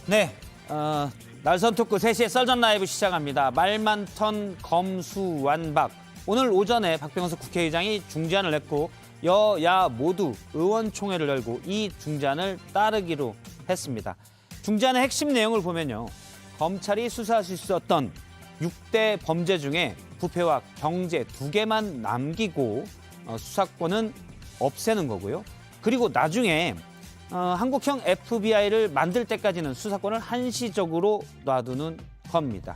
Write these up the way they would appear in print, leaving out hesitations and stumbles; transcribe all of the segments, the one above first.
네, 날선 토크 3시에 썰전 라이브 시작합니다. 말 많던 검수완박. 오늘 오전에 박병석 국회의장이 중재안을 냈고 여야 모두 의원총회를 열고 이 중재안을 따르기로 했습니다. 중재안의 핵심 내용을 보면요. 검찰이 수사할 수 있었던 6대 범죄 중에 부패와 경제 2개만 남기고 수사권은 없애는 거고요. 그리고 나중에 한국형 FBI를 만들 때까지는 수사권을 한시적으로 놔두는 겁니다.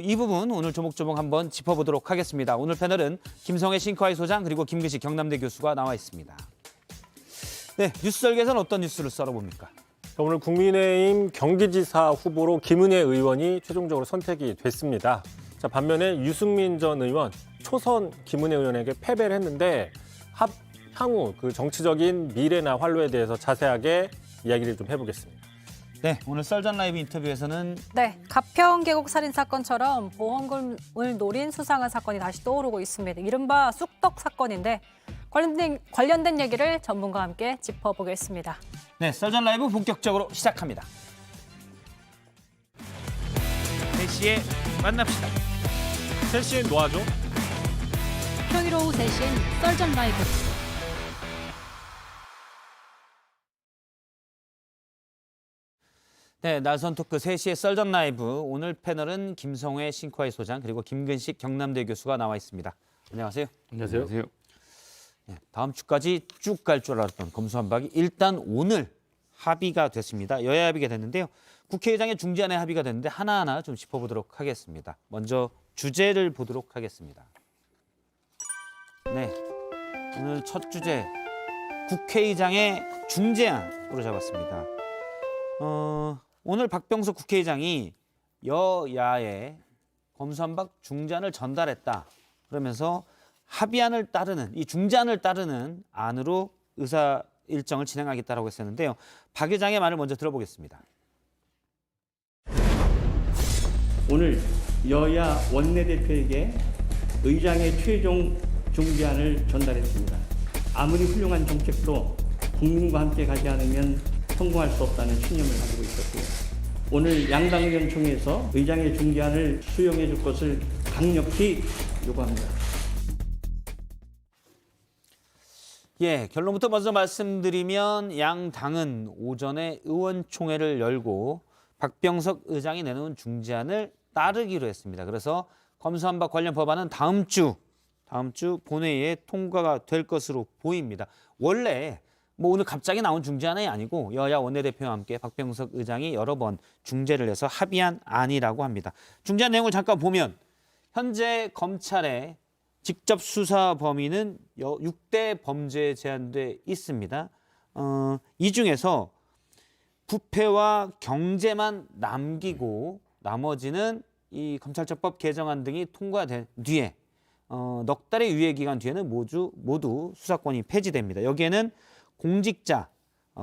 이 부분 오늘 조목조목 한번 짚어보도록 하겠습니다. 오늘 패널은 김성애 싱크아이 소장 그리고 김근식 경남대 교수가 나와 있습니다. 네, 뉴스 설계에서는 어떤 뉴스를 썰어봅니까? 오늘 국민의힘 경기지사 후보로 김은혜 의원이 최종적으로 선택이 됐습니다. 자, 반면에 유승민 전 의원, 초선 김은혜 의원에게 패배를 했는데 향후 그 정치적인 미래나 활로에 대해서 자세하게 이야기를 좀 해보겠습니다. 네, 오늘 썰전 라이브 인터뷰에서는 네, 가평 계곡 살인 사건처럼 보험금을 노린 수상한 사건이 다시 떠오르고 있습니다. 이른바 쑥떡 사건인데 관련된 얘기를 전문가와 함께 짚어보겠습니다. 네, 썰전 라이브 본격적으로 시작합니다. 3시에 만납시다. 3시에 놓아줘. 평일 오후 3시엔 썰전 라이브. 네, 날선 토크 3시에 썰전 라이브. 오늘 패널은 김성회 싱크아이 소장 그리고 김근식 경남대 교수가 나와 있습니다. 안녕하세요. 안녕하세요. 네, 다음 주까지 쭉 갈 줄 알았던 검수완박이 일단 오늘 합의가 됐습니다. 여야 합의가 됐는데요. 국회의장의 중재안에 합의가 됐는데 하나하나 좀 짚어보도록 하겠습니다. 먼저 주제를 보도록 하겠습니다. 네, 오늘 첫 주제 국회의장의 중재안으로 잡았습니다. 오늘 박병석 국회의장이 여야의 검수완박 중재안을 전달했다. 그러면서 합의안을 따르는, 이 중재안을 따르는 안으로 의사 일정을 진행하겠다라고 했었는데요. 박 의장의 말을 먼저 들어보겠습니다. 오늘 여야 원내대표에게 의장의 최종 중재안을 전달했습니다. 아무리 훌륭한 정책도 국민과 함께 가지 않으면 성공할 수 없다는 신념을 가지고 있었고요. 오늘 양당 의원총회에서 의장의 중재안을 수용해 줄 것을 강력히 요구합니다. 예, 결론부터 먼저 말씀드리면 양 당은 오전에 의원총회를 열고 박병석 의장이 내놓은 중재안을 따르기로 했습니다. 그래서 검수완박 관련 법안은 다음 주 본회의에 통과가 될 것으로 보입니다. 원래 오늘 갑자기 나온 중재안이 아니고 여야 원내대표와 함께 박병석 의장이 여러 번 중재를 해서 합의한 안이라고 합니다. 중재안 내용을 잠깐 보면 현재 검찰의 직접 수사 범위는 6대 범죄에 제한돼 있습니다. 이 중에서 부패와 경제만 남기고 나머지는 이 검찰청법 개정안 등이 통과된 뒤에 넉 달의 유예 기간 뒤에는 모두 수사권이 폐지됩니다. 여기에는 공직자,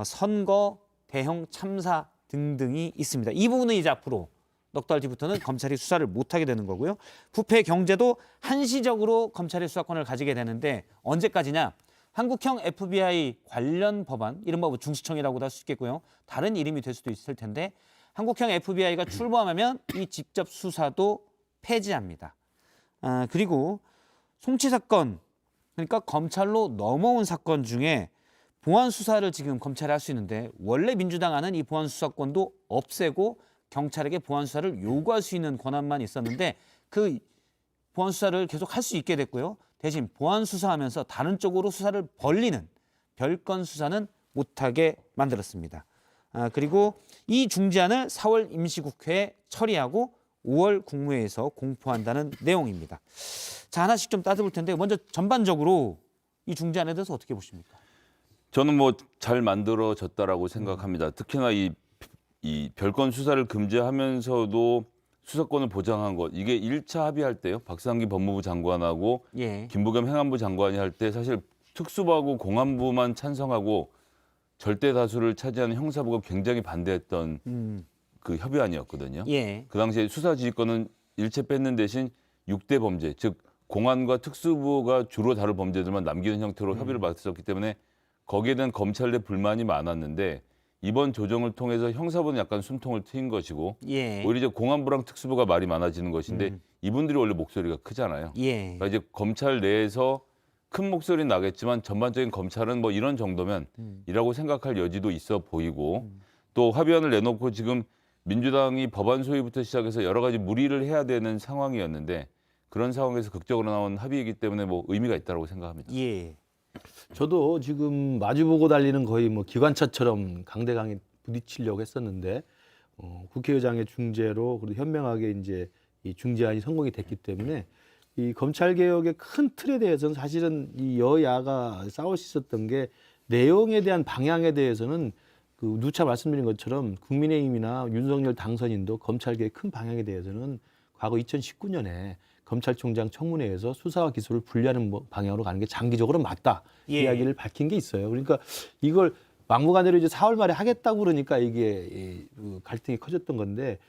선거, 대형 참사 등등이 있습니다. 이 부분은 이제 앞으로 넉 달 뒤부터는 검찰이 수사를 못하게 되는 거고요. 부패 경제도 한시적으로 검찰의 수사권을 가지게 되는데 언제까지냐? 한국형 FBI 관련 법안, 이른바 중수청이라고도 할 수 있겠고요. 다른 이름이 될 수도 있을 텐데 한국형 FBI가 출범하면 이 직접 수사도 폐지합니다. 그리고 송치 사건, 그러니까 검찰로 넘어온 사건 중에 보안 수사를 지금 검찰이 할 수 있는데 원래 민주당안은 이 보안 수사권도 없애고 경찰에게 보안 수사를 요구할 수 있는 권한만 있었는데 그 보안 수사를 계속 할 수 있게 됐고요. 대신 보안 수사하면서 다른 쪽으로 수사를 벌리는 별건 수사는 못하게 만들었습니다. 그리고 이 중재안을 4월 임시국회에 처리하고 5월 국무회의에서 공포한다는 내용입니다. 자, 하나씩 좀 따져볼 텐데 먼저 전반적으로 이 중재안에 대해서 어떻게 보십니까? 저는 잘 만들어졌다라고 생각합니다. 특히나 이 별건 수사를 금지하면서도 수사권을 보장한 것, 이게 1차 합의할 때요. 박상기 법무부 장관하고 김부겸 행안부 장관이 할 때 사실 특수부하고 공안부만 찬성하고 절대 다수를 차지하는 형사부가 굉장히 반대했던 그 협의안이었거든요. 그 당시에 수사지휘권은 일체 뺏는 대신 6대 범죄, 즉 공안과 특수부가 주로 다룰 범죄들만 남기는 형태로 협의를 맞췄기 때문에 거기에 대한 검찰 내 불만이 많았는데 이번 조정을 통해서 형사부는 약간 숨통을 트인 것이고 예. 오히려 이제 공안부랑 특수부가 말이 많아지는 것인데 이분들이 원래 목소리가 크잖아요. 예. 그러니까 이제 검찰 내에서 큰 목소리는 나겠지만 전반적인 검찰은 뭐 이런 정도면 이라고 생각할 여지도 있어 보이고 또 합의안을 내놓고 지금 민주당이 법안 소위부터 시작해서 여러 가지 물의를 해야 되는 상황이었는데 그런 상황에서 극적으로 나온 합의이기 때문에 뭐 의미가 있다고 생각합니다. 예. 저도 지금 마주보고 달리는 거의 뭐 기관차처럼 강대강에 부딪히려고 했었는데 국회의장의 중재로 그리고 현명하게 이제 이 중재안이 성공이 됐기 때문에 이 검찰 개혁의 큰 틀에 대해서는 사실은 이 여야가 싸울 수 있었던 게 내용에 대한 방향에 대해서는 그 누차 말씀드린 것처럼 국민의힘이나 윤석열 당선인도 검찰 개혁 큰 방향에 대해서는 과거 2019년에 검찰총장 청문회에서 수사와 기소를 분리하는 방향으로 가는 게 장기적으로 맞다 예. 이야기를 밝힌 게 있어요. 그러니까 이걸 막무가내로 이제 4월 말에 하겠다고 그러니까 이게 갈등이 커졌던 건데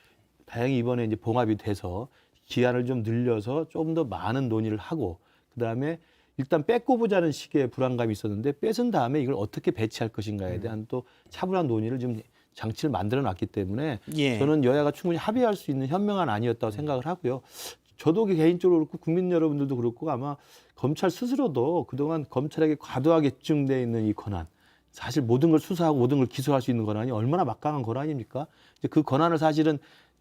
다행히 이번에 이제 봉합이 돼서 기한을 좀 늘려서 조금 더 많은 논의를 하고 그다음에 일단 뺏고 보자는 식의 불안감이 있었는데 뺏은 다음에 이걸 어떻게 배치할 것인가에 대한 또 차분한 논의를 좀 장치를 만들어 놨기 때문에 예. 저는 여야가 충분히 합의할 수 있는 현명한 안이었다고 생각을 하고요. 저도 개인적으로 그렇고 국민 여러분들도 그렇고 아마 검찰 스스로도 그동안 검찰에게 과도하게 집중되어 있는 이 권한 사실 모든 걸 수사하고 모든 걸 기소할 수 있는 권한이 얼마나 막강한 권한입니까? 이제 그 권한을 사실은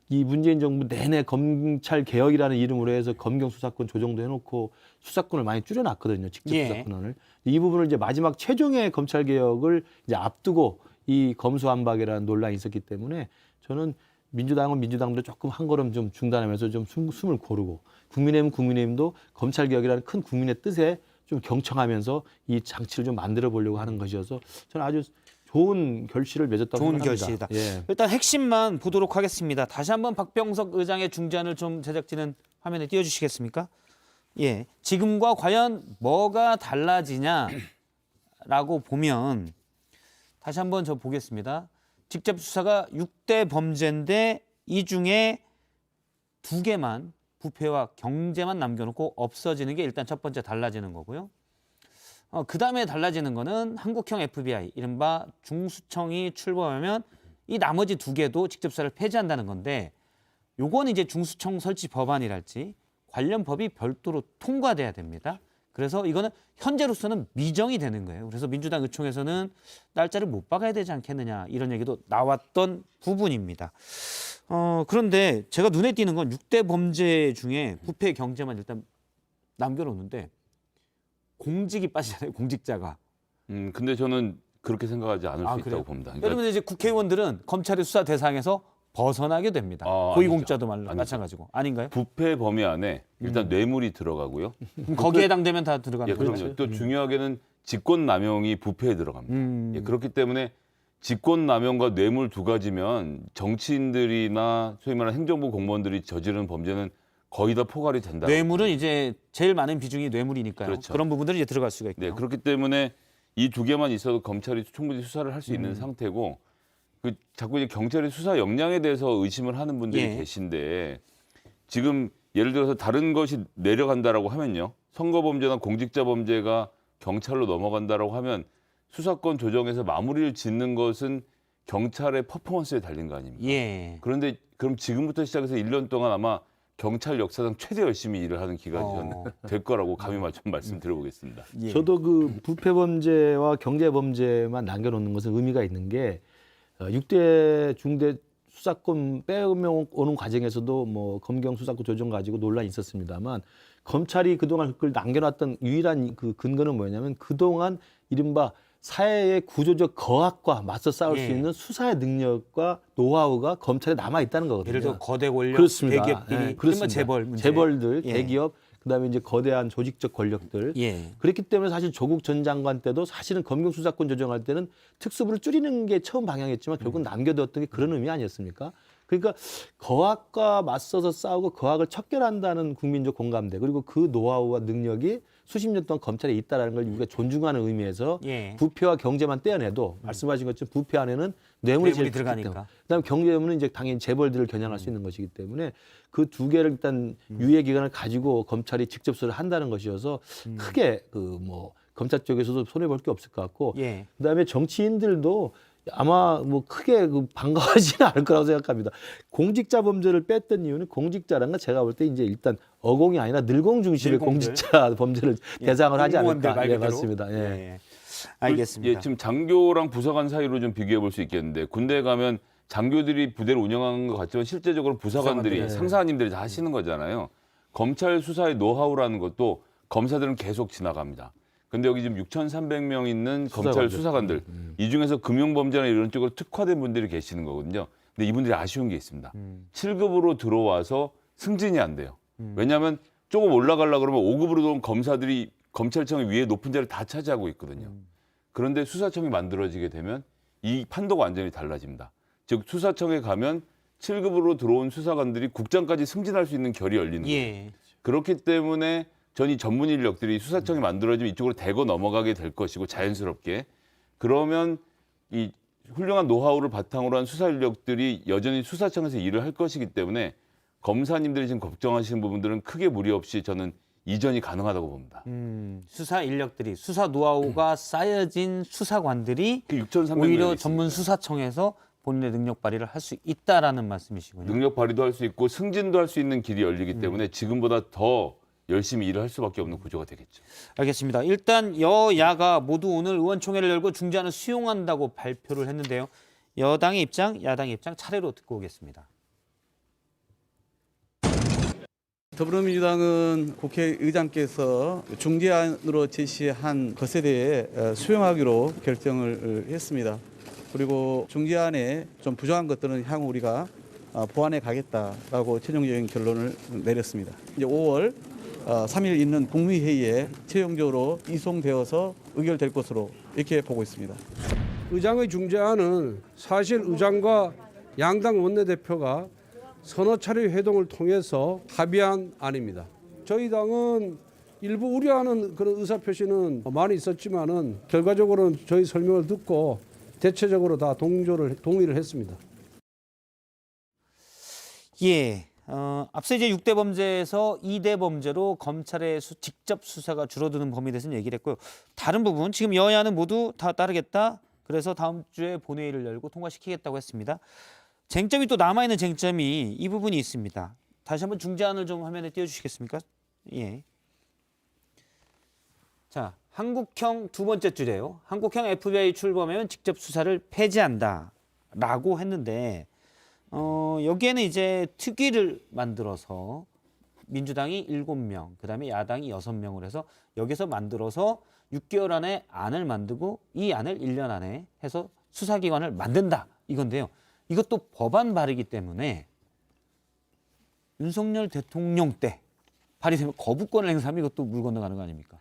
이 문재인 정부 내내 검찰 개혁이라는 이름으로 해서 검경 수사권 조정도 해놓고 수사권을 많이 줄여놨거든요. 직접 예. 수사권을. 이 부분을 이제 마지막 최종의 검찰 개혁을 이제 앞두고 이 검수완박이라는 논란이 있었기 때문에 저는 민주당은 민주당도 조금 한 걸음 좀 중단하면서 좀 숨을 고르고 국민의힘은 국민의힘도 검찰 개혁이라는 큰 국민의 뜻에 좀 경청하면서 이 장치를 좀 만들어 보려고 하는 것이어서 저는 아주 좋은 결실을 맺었다고 좋은 생각합니다. 결실이다. 예. 일단 핵심만 보도록 하겠습니다. 다시 한번 박병석 의장의 중재안을 좀 제작진은 화면에 띄워주시겠습니까? 예, 지금과 과연 뭐가 달라지냐라고 보면 다시 한번 저 보겠습니다. 직접 수사가 6대 범죄인데 이 중에 2개만 부패와 경제만 남겨놓고 없어지는 게 일단 첫 번째 달라지는 거고요. 그다음에 달라지는 거는 한국형 FBI, 이른바 중수청이 출범하면 이 나머지 2개도 직접 수사를 폐지한다는 건데 요건 이제 중수청 설치 법안이랄지 관련 법이 별도로 통과돼야 됩니다. 그래서 이거는 현재로서는 미정이 되는 거예요. 그래서 민주당 의총에서는 날짜를 못 박아야 되지 않겠느냐 이런 얘기도 나왔던 부분입니다. 그런데 제가 눈에 띄는 건 6대 범죄 중에 부패 경제만 일단 남겨놓는데 공직이 빠지잖아요. 공직자가. 근데 저는 그렇게 생각하지 않을 수 그래요? 있다고 봅니다. 그러니까 여러분 이제 국회의원들은 검찰의 수사 대상에서 벗어나게 됩니다. 고위공직자도 마찬가지고. 아닌가요? 부패 범위 안에 일단 뇌물이 들어가고요. 거기에 해당되면 다 들어가는 예, 거죠. 그럼요. 또 중요하게는 직권남용이 부패에 들어갑니다. 예, 그렇기 때문에 직권남용과 뇌물 2가지면 정치인들이나 소위 말하는 행정부 공무원들이 저지르는 범죄는 거의 다 포괄이 된다. 뇌물은 이제 제일 많은 비중이 뇌물이니까요. 그렇죠. 그런 부분들이 이제 들어갈 수가 있고요. 네, 그렇기 때문에 이 2개만 있어도 검찰이 충분히 수사를 할 수 있는 상태고 자꾸 이제 경찰의 수사 역량에 대해서 의심을 하는 분들이 예. 계신데 지금 예를 들어서 다른 것이 내려간다라고 하면요. 선거범죄나 공직자범죄가 경찰로 넘어간다라고 하면 수사권 조정에서 마무리를 짓는 것은 경찰의 퍼포먼스에 달린 거 아닙니까? 예. 그런데 그럼 지금부터 시작해서 1년 동안 아마 경찰 역사상 최대 열심히 일을 하는 기간이 될 거라고 감히 좀 말씀드려보겠습니다. 예. 저도 그 부패 범죄와 경제 범죄만 남겨놓는 것은 의미가 있는 게 6대 중대 수사권 빼오는 과정에서도 뭐 검경 수사권 조정 가지고 논란이 있었습니다만 검찰이 그동안 그걸 남겨놨던 유일한 그 근거는 뭐냐면 그동안 이른바 사회의 구조적 거악과 맞서 싸울 예. 수 있는 수사의 능력과 노하우가 검찰에 남아 있다는 거거든요. 예를 들어 거대 권력, 그렇습니다. 대기업들이, 예, 그렇습니다. 재벌 문제. 재벌들, 예. 대기업, 그다음에 이제 거대한 조직적 권력들. 예. 그렇기 때문에 사실 조국 전 장관 때도 사실은 검경 수사권 조정할 때는 특수부를 줄이는 게 처음 방향이었지만 결국은 남겨두었던 게 그런 의미 아니었습니까? 그러니까 거악과 맞서서 싸우고 거악을 척결한다는 국민적 공감대 그리고 그 노하우와 능력이 수십 년 동안 검찰에 있다라는 걸 우리가 존중하는 의미에서 예. 부패와 경제만 떼어내도 말씀하신 것처럼 부패 안에는 뇌물이 제일 크기 들어가니까. 때문에 그다음에 경제는 이제 당연히 재벌들을 겨냥할 수 있는 것이기 때문에 그 2개를 일단 유예 기간을 가지고 검찰이 직접 수사를 한다는 것이어서 크게 그 뭐 검찰 쪽에서도 손해 볼 게 없을 것 같고 예. 그다음에 정치인들도 아마 뭐 크게 반가워하지는 않을 거라고 생각합니다. 공직자 범죄를 뺐던 이유는 공직자라는 건 제가 볼 때 이제 일단 어공이 아니라 늘공 중심의 늘공들. 공직자 범죄를 대상을 하지 공무원들 않을까. 말 예, 그대로. 맞습니다. 예. 예. 알겠습니다. 예, 지금 장교랑 부사관 사이로 좀 비교해 볼 수 있겠는데 군대에 가면 장교들이 부대를 운영하는 것 같지만 실제적으로 부사관들이 부사관들이. 상사님들이 다 하시는 거잖아요. 검찰 수사의 노하우라는 것도 검사들은 계속 지나갑니다. 근데 여기 지금 6,300명 있는 검찰 수사관들 이 중에서 금융범죄나 이런 쪽으로 특화된 분들이 계시는 거거든요. 근데 이분들이 아쉬운 게 있습니다. 7급으로 들어와서 승진이 안 돼요. 왜냐하면 조금 올라가려고 그러면 5급으로 들어온 검사들이 검찰청의 위에 높은 자리를 다 차지하고 있거든요. 그런데 수사청이 만들어지게 되면 이 판도가 완전히 달라집니다. 즉 수사청에 가면 7급으로 들어온 수사관들이 국장까지 승진할 수 있는 결이 열리는 거예요. 예. 그렇기 때문에 전 이 전문 인력들이 수사청이 만들어지면 이쪽으로 대거 넘어가게 될 것이고 자연스럽게 그러면 이 훌륭한 노하우를 바탕으로 한 수사 인력들이 여전히 수사청에서 일을 할 것이기 때문에 검사님들이 지금 걱정하시는 부분들은 크게 무리 없이 저는 이전이 가능하다고 봅니다. 수사 인력들이 수사 노하우가 쌓여진 수사관들이 그 6,300명 오히려 전문 수사청에서 본인의 능력 발휘를 할 수 있다라는 말씀이시군요. 능력 발휘도 할 수 있고 승진도 할 수 있는 길이 열리기 때문에 지금보다 더 열심히 일을 할 수밖에 없는 구조가 되겠죠. 알겠습니다. 일단 여야가 모두 오늘 의원총회를 열고 중재안을 수용한다고 발표를 했는데요. 여당의 입장, 야당의 입장 차례로 듣고 오겠습니다. 더불어민주당은 국회의장께서 중재안으로 제시한 것에 대해 수용하기로 결정을 했습니다. 그리고 중재안에 좀 부족한 것들은 향후 우리가 보완해 가겠다라고 최종적인 결론을 내렸습니다. 이제 5월 3일 있는 국무회의에 최종적으로 이송되어서 의결될 것으로 이렇게 보고 있습니다. 의장의 중재안은 사실 의장과 양당 원내대표가 서너 차례 회동을 통해서 합의한 안입니다. 저희 당은 일부 우려하는 그런 의사표시는 많이 있었지만은 결과적으로는 저희 설명을 듣고 대체적으로 다 동의를 했습니다. 예. 앞서 이제 6대 범죄에서 2대 범죄로 검찰의 직접 수사가 줄어드는 범위에 대해서는 얘기를 했고요. 다른 부분 지금 여야는 모두 다 따르겠다. 그래서 다음 주에 본회의를 열고 통과시키겠다고 했습니다. 쟁점이 또 남아있는 쟁점이 이 부분이 있습니다. 다시 한번 중재안을 좀 화면에 띄워주시겠습니까? 예. 자, 한국형 두 번째 줄이에요. 한국형 FBI 출범하면 직접 수사를 폐지한다라고 했는데 여기에는 이제 특위를 만들어서 민주당이 7명, 그다음에 야당이 6명을 해서 여기서 만들어서 6개월 안에 안을 만들고 이 안을 1년 안에 해서 수사기관을 만든다 이건데요. 이것도 법안 발의이기 때문에 윤석열 대통령 때 발의되면 거부권을 행사하면 이것도 물 건너가는 거 아닙니까?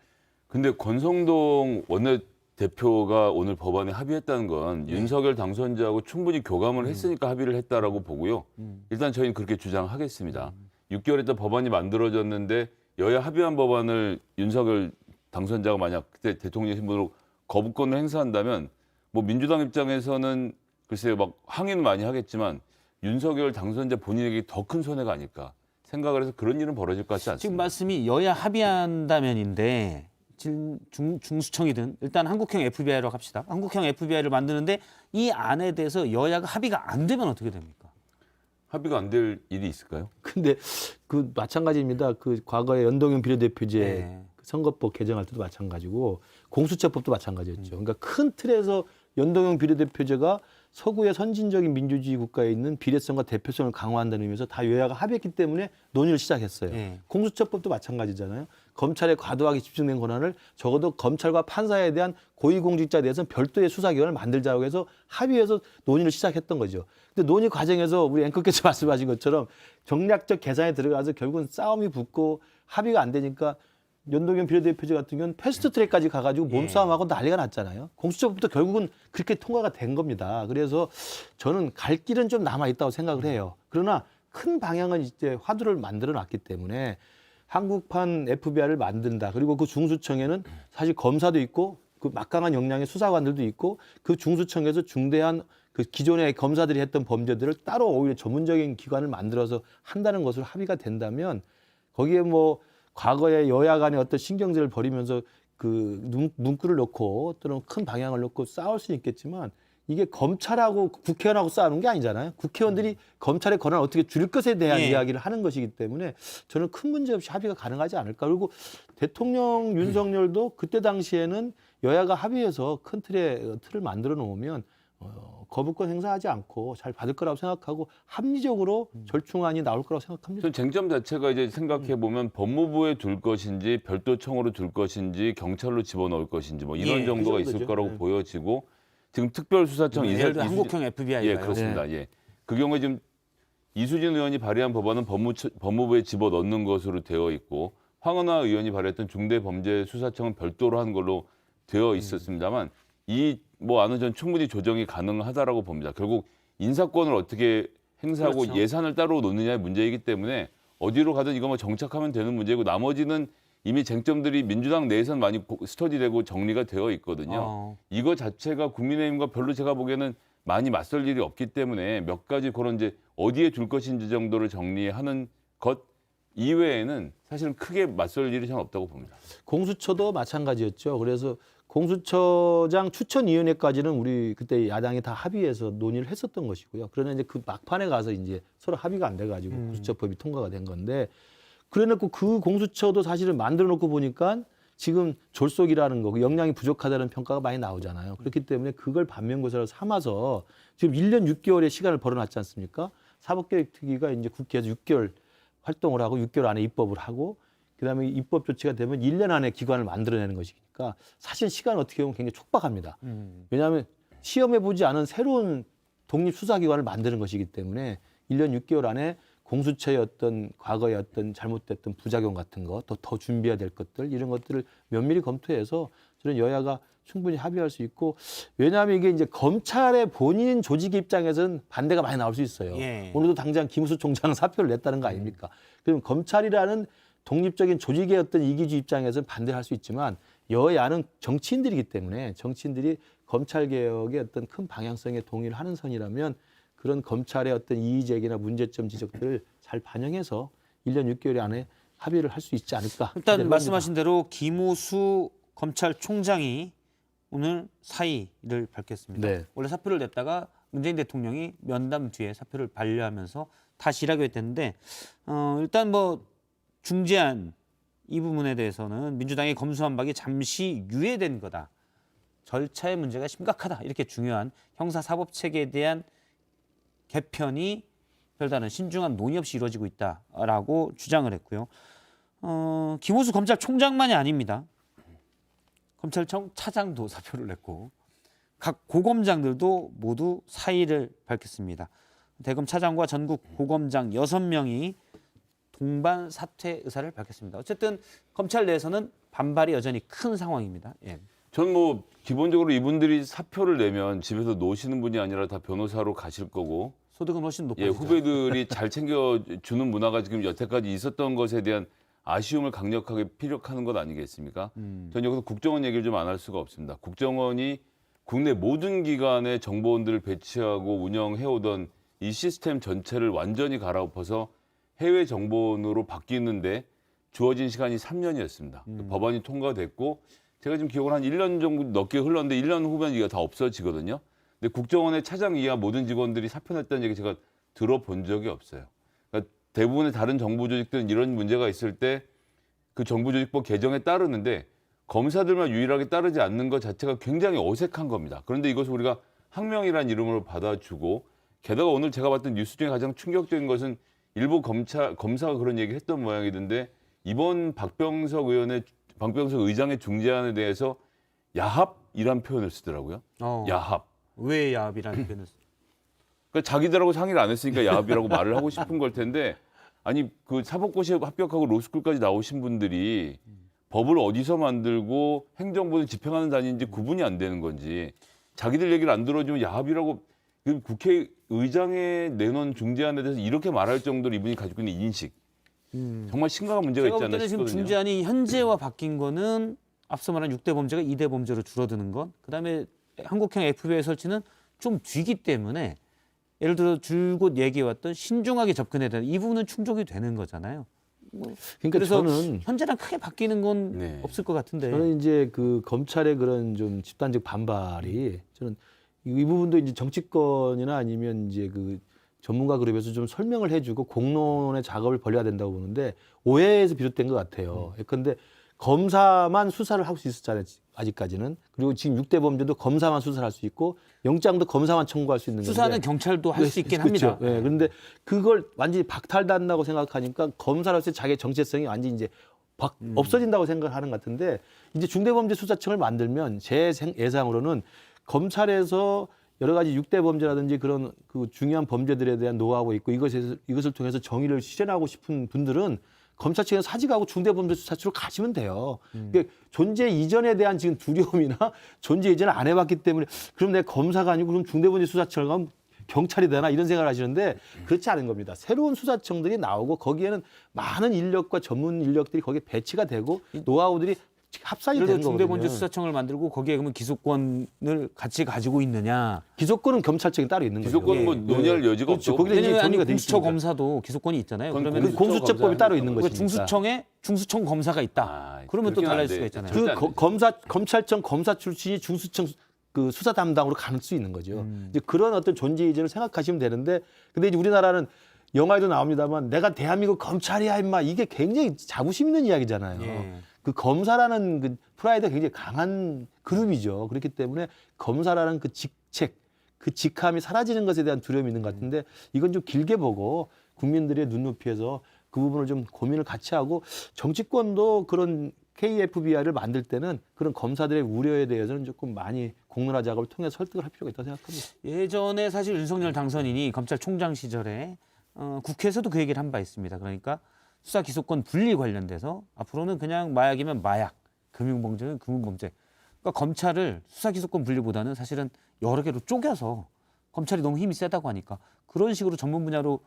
근데 권성동 원내대표가 오늘 법안에 합의했다는 건 윤석열 당선자하고 충분히 교감을 했으니까 합의를 했다라고 보고요. 일단 저희는 그렇게 주장하겠습니다. 6개월 있다 법안이 만들어졌는데 여야 합의한 법안을 윤석열 당선자가 만약 그때 대통령 신분으로 거부권을 행사한다면 뭐 민주당 입장에서는 글쎄요 막 항의는 많이 하겠지만 윤석열 당선자 본인에게 더 큰 손해가 아닐까 생각을 해서 그런 일은 벌어질 것 같지 않습니다. 지금 말씀이 여야 합의한다면인데 중수청이든 일단 한국형 FBI로 합시다. 한국형 FBI를 만드는데 이 안에 대해서 여야가 합의가 안 되면 어떻게 됩니까? 합의가 안 될 일이 있을까요? 근데 그 마찬가지입니다. 그 과거에 연동형 비례대표제 네. 선거법 개정할 때도 마찬가지고 공수처법도 마찬가지였죠. 그러니까 큰 틀에서 연동형 비례대표제가 서구의 선진적인 민주주의 국가에 있는 비례성과 대표성을 강화한다는 의미에서 다 여야가 합의했기 때문에 논의를 시작했어요. 네. 공수처법도 마찬가지잖아요. 검찰에 과도하게 집중된 권한을 적어도 검찰과 판사에 대한 고위공직자에 대해서는 별도의 수사기관을 만들자고 해서 합의해서 논의를 시작했던 거죠. 근데 논의 과정에서 우리 앵커께서 말씀하신 것처럼 정략적 계산에 들어가서 결국은 싸움이 붙고 합의가 안 되니까 연동형 비례대표제 같은 경우는 패스트트랙까지 가가지고 몸싸움하고 난리가 났잖아요. 공수처법도 결국은 그렇게 통과가 된 겁니다. 그래서 저는 갈 길은 좀 남아있다고 생각을 해요. 그러나 큰 방향은 이제 화두를 만들어놨기 때문에 한국판 FBI를 만든다. 그리고 그 중수청에는 사실 검사도 있고 그 막강한 역량의 수사관들도 있고 그 중수청에서 중대한 그 기존의 검사들이 했던 범죄들을 따로 오히려 전문적인 기관을 만들어서 한다는 것으로 합의가 된다면 거기에 뭐 과거에 여야 간의 어떤 신경전을 벌이면서 그 문구를 놓고 또는 큰 방향을 놓고 싸울 수는 있겠지만 이게 검찰하고 국회의원하고 싸우는 게 아니잖아요. 국회의원들이 검찰의 권한을 어떻게 줄일 것에 대한 예. 이야기를 하는 것이기 때문에 저는 큰 문제 없이 합의가 가능하지 않을까. 그리고 대통령 윤석열도 그때 당시에는 여야가 합의해서 큰 틀을 만들어 놓으면 거부권 행사하지 않고 잘 받을 거라고 생각하고 합리적으로 절충안이 나올 거라고 생각합니다. 전 쟁점 자체가 이제 생각해 보면 법무부에 둘 것인지 별도청으로 둘 것인지 경찰로 집어넣을 것인지 뭐 이런 예, 정도가 그 있을 정도죠. 거라고 네. 보여지고 지금 특별수사청 예를 들어 한국형 FBI가요. 예, 그렇습니다. 예. 그 경우에 지금 이수진 의원이 발의한 법안은 법무부에 집어넣는 것으로 되어 있고 황운하 의원이 발의했던 중대범죄수사청은 별도로 한 걸로 되어 있었습니다만 이 뭐 안은 전 충분히 조정이 가능하다라고 봅니다. 결국 인사권을 어떻게 행사하고 그렇죠. 예산을 따로 놓느냐의 문제이기 때문에 어디로 가든 이거 뭐 정착하면 되는 문제고 나머지는 이미 쟁점들이 민주당 내에서는 많이 스터디되고 정리가 되어 있거든요. 이거 자체가 국민의힘과 별로 제가 보기에는 많이 맞설 일이 없기 때문에 몇 가지 그런 이제 어디에 둘 것인지 정도를 정리하는 것 이외에는 사실은 크게 맞설 일이 전 없다고 봅니다. 공수처도 마찬가지였죠. 그래서 공수처장 추천위원회까지는 우리 그때 야당이 다 합의해서 논의를 했었던 것이고요. 그러나 이제 그 막판에 가서 이제 서로 합의가 안 돼가지고 공수처법이 통과가 된 건데 그래놓고 그 공수처도 사실은 만들어 놓고 보니까 지금 졸속이라는 거, 역량이 부족하다는 평가가 많이 나오잖아요. 그렇기 때문에 그걸 반면교사로 삼아서 지금 1년 6개월의 시간을 벌어놨지 않습니까? 사법개혁특위가 이제 국회에서 6개월 활동을 하고 6개월 안에 입법을 하고 그다음에 입법 조치가 되면 1년 안에 기관을 만들어내는 것이니까 사실 시간은 어떻게 보면 굉장히 촉박합니다. 왜냐하면 시험해보지 않은 새로운 독립수사기관을 만드는 것이기 때문에 1년 6개월 안에 공수처의 어떤 과거의 어떤 잘못됐던 부작용 같은 거, 더 준비해야 될 것들 이런 것들을 면밀히 검토해서 저는 여야가 충분히 합의할 수 있고 왜냐하면 이게 이제 검찰의 본인 조직 입장에서는 반대가 많이 나올 수 있어요. 예. 오늘도 당장 김우수 총장은 사표를 냈다는 거 아닙니까? 그럼 검찰이라는 독립적인 조직의 어떤 이기주 입장에서는 반대를 할 수 있지만 여야는 정치인들이기 때문에 정치인들이 검찰 개혁의 어떤 큰 방향성에 동의를 하는 선이라면 그런 검찰의 어떤 이의제기나 문제점 지적들을 잘 반영해서 1년 6개월 안에 합의를 할 수 있지 않을까. 일단 기대를 말씀하신 대로 김우수 검찰총장이 오늘 사의를 밝혔습니다. 네. 원래 사표를 냈다가 문재인 대통령이 면담 뒤에 사표를 반려하면서 다시 일하게 됐는데 일단 뭐 중재안 이 부분에 대해서는 민주당이 검수한 박이 잠시 유예된 거다. 절차의 문제가 심각하다. 이렇게 중요한 형사사법체계에 대한 개편이 별다른 신중한 논의 없이 이루어지고 있다라고 주장을 했고요. 김호수 검찰총장만이 아닙니다. 검찰청 차장도 사표를 냈고 각 고검장들도 모두 사의를 밝혔습니다. 대검 차장과 전국 고검장 6명이 동반 사퇴 의사를 밝혔습니다. 어쨌든 검찰 내에서는 반발이 여전히 큰 상황입니다. 예. 전 뭐 기본적으로 이분들이 사표를 내면 집에서 노시는 분이 아니라 다 변호사로 가실 거고 소득은 훨씬 높아지죠. 예, 후배들이 잘 챙겨주는 문화가 지금 여태까지 있었던 것에 대한 아쉬움을 강력하게 피력하는 것 아니겠습니까? 전 여기서 국정원 얘기를 좀 안 할 수가 없습니다. 국정원이 국내 모든 기관에 정보원들을 배치하고 운영해오던 이 시스템 전체를 완전히 갈아엎어서 해외 정보원으로 바뀌는데 주어진 시간이 3년이었습니다. 법안이 통과됐고 제가 지금 기억을 한 1년 정도 넘게 흘렀는데 1년 후면 이게 다 없어지거든요. 근데 국정원의 차장 이하 모든 직원들이 사표 냈다는 얘기 제가 들어본 적이 없어요. 그러니까 대부분의 다른 정부 조직들은 이런 문제가 있을 때 그 정부조직법 개정에 따르는데 검사들만 유일하게 따르지 않는 것 자체가 굉장히 어색한 겁니다. 그런데 이것을 우리가 항명이라는 이름으로 받아주고 게다가 오늘 제가 봤던 뉴스 중에 가장 충격적인 것은 일부 검사가 그런 얘기를 했던 모양이던데 이번 박병석 의장의 중재안에 대해서 야합이란 표현을 쓰더라고요. 야합. 왜 야합이라는 표현을 그러니까 자기들하고 상의를 안 했으니까 야합이라고 말을 하고 싶은 걸 텐데 아니 그 사법고시에 합격하고 로스쿨까지 나오신 분들이 법을 어디서 만들고 행정부는 집행하는 단위인지 구분이 안 되는 건지 자기들 얘기를 안 들어주면 야합이라고 국회의장에 내놓은 중재안에 대해서 이렇게 말할 정도로 이분이 가지고 있는 인식 정말 심각한 문제가 제가 있지 볼 않나 때는 지금 싶거든요. 중재안이 현재와 바뀐 거는 앞서 말한 6대 범죄가 2대 범죄로 줄어드는 것, 그다음에 한국형 FBI 설치는 좀 뒤기 때문에 예를 들어 줄곧 얘기해왔던 신중하게 접근해야 되는 이 부분은 충족이 되는 거잖아요. 그러니까 그래서 저는 현재랑 크게 바뀌는 건 네. 없을 것 같은데. 저는 이제 그 검찰의 그런 좀 집단적 반발이 저는 이 부분도 이제 정치권이나 아니면 이제 그 전문가 그룹에서 좀 설명을 해주고 공론의 작업을 벌여야 된다고 보는데 오해에서 비롯된 것 같아요. 그런데 검사만 수사를 할 수 있었잖아요. 아직까지는. 그리고 지금 6대 범죄도 검사만 수사할 수 있고 영장도 검사만 청구할 수 있는 건데. 수사는 경찰도 할 수 있긴 그렇죠. 합니다. 네, 그런데 그걸 완전히 박탈한다고 생각하니까 검사로서 자기의 정체성이 완전히 이제 없어진다고 생각하는 것 같은데 이제 중대범죄수사청을 만들면 제 예상으로는 검찰에서 여러 가지 6대 범죄라든지 그런 그 중요한 범죄들에 대한 노하우가 있고 이것을 통해서 정의를 실현하고 싶은 분들은 검찰청에서 사직하고 중대범죄수사처로 가시면 돼요. 그러니까 존재 이전에 대한 지금 두려움이나 존재 이전을 안 해봤기 때문에 그럼 내가 검사가 아니고 그럼 중대범죄수사청을 가면 경찰이 되나 이런 생각을 하시는데 그렇지 않은 겁니다. 새로운 수사청들이 나오고 거기에는 많은 인력과 전문 인력들이 거기에 배치가 되고 노하우들이 합산이 예를 들어 되는 거거든요. 중대범죄수사청을 만들고 거기에 그러면 기소권을 같이 가지고 있느냐? 기소권은 검찰청이 따로 있는 거죠. 기소권 뭐 논의할 여지가 그렇죠. 없죠. 거기다 이제 왜냐면 아니 정리가 돼 공수처 있으니까. 검사도 기소권이 있잖아요. 그건 그러면 공수처법이 따로 있는 그러니까 것이니까. 중수청에 중수청 검사가 있다. 아, 그러면 또 그렇게는 달라질 안 수가 돼. 있잖아요. 절대 안 되지. 검찰청 검사 출신이 중수청 그 수사 담당으로 갈 수 있는 거죠. 이제 그런 어떤 존재 이전을 생각하시면 되는데 근데 이제 우리나라는 영화에도 나옵니다만 내가 대한민국 검찰이야 임마 이게 굉장히 자부심 있는 이야기잖아요. 예. 그 검사라는 그 프라이드가 굉장히 강한 그룹이죠. 그렇기 때문에 검사라는 그 직책, 그 직함이 사라지는 것에 대한 두려움이 있는 것 같은데 이건 좀 길게 보고 국민들의 눈높이에서 그 부분을 좀 고민을 같이 하고 정치권도 그런 KFBI를 만들 때는 그런 검사들의 우려에 대해서는 조금 많이 공론화 작업을 통해 설득을 할 필요가 있다고 생각합니다. 예전에 사실 윤석열 당선인이 검찰총장 시절에 국회에서도 그 얘기를 한 바 있습니다. 그러니까 수사 기소권 분리 관련돼서 앞으로는 그냥 마약이면 마약, 금융범죄는 금융범죄. 그러니까 검찰을 수사 기소권 분리보다는 사실은 여러 개로 쪼개서 검찰이 너무 힘이 세다고 하니까 그런 식으로 전문 분야로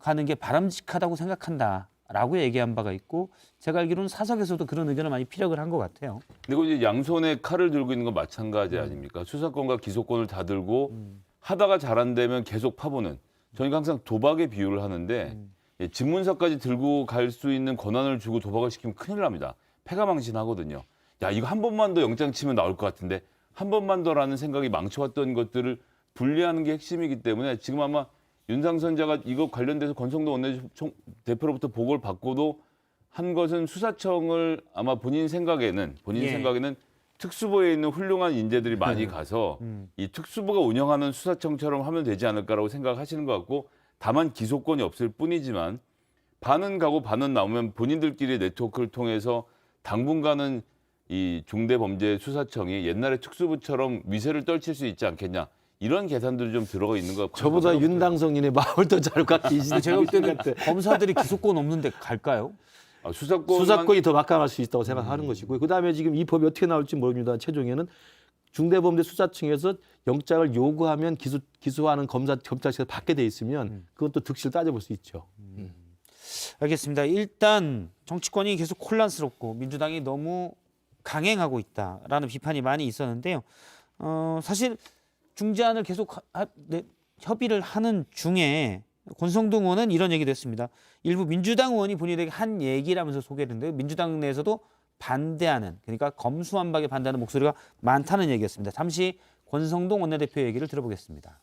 가는 게 바람직하다고 생각한다라고 얘기한 바가 있고 제가 알기로는 사석에서도 그런 의견을 많이 피력을 한 것 같아요. 그리고 이제 양손에 칼을 들고 있는 건 마찬가지 아닙니까? 수사권과 기소권을 다 들고 하다가 잘 안 되면 계속 파보는. 저희가 항상 도박의 비유를 하는데 예, 집문서까지 들고 갈 수 있는 권한을 주고 도박을 시키면 큰일 납니다. 패가망신하거든요. 야 이거 한 번만 더 영장 치면 나올 것 같은데 한 번만 더라는 생각이 망쳐왔던 것들을 분리하는 게 핵심이기 때문에 지금 아마 윤상선자가 이거 관련돼서 권성동 원내대표로부터 보고를 받고도 한 것은 수사청을 아마 본인 생각에는 특수부에 있는 훌륭한 인재들이 많이 가서 이 특수부가 운영하는 수사청처럼 하면 되지 않을까라고 생각하시는 것 같고 다만 기소권이 없을 뿐이지만 반은 가고 반은 나오면 본인들끼리 네트워크를 통해서 당분간은 이 중대범죄수사청이 옛날에 특수부처럼 위세를 떨칠 수 있지 않겠냐 이런 계산들이 좀 들어가 있는 것 같고 저보다 윤당성인의 마음을 더 잘 갖고 계시는 제가 볼 때는 검사들이 기소권 없는데 갈까요? 수사권이 더 막강할 수 있다고 생각하는 것이고요. 그다음에 지금 이 법이 어떻게 나올지 모릅니다. 최종에는 중대범죄수사청에서 영장을 요구하면 기소하는 검찰청에서 받게 돼 있으면 그건 또 득실 따져볼 수 있죠. 알겠습니다. 일단 정치권이 계속 혼란스럽고 민주당이 너무 강행하고 있다라는 비판이 많이 있었는데요. 사실 중재안을 계속 협의를 하는 중에 권성동 의원은 이런 얘기도 했습니다. 일부 민주당 의원이 본인에게 한 얘기라면서 소개를 했는데 민주당 내에서도 반대하는 그러니까 검수완박에 반대하는 목소리가 많다는 얘기였습니다. 잠시 권성동 원내대표 얘기를 들어보겠습니다.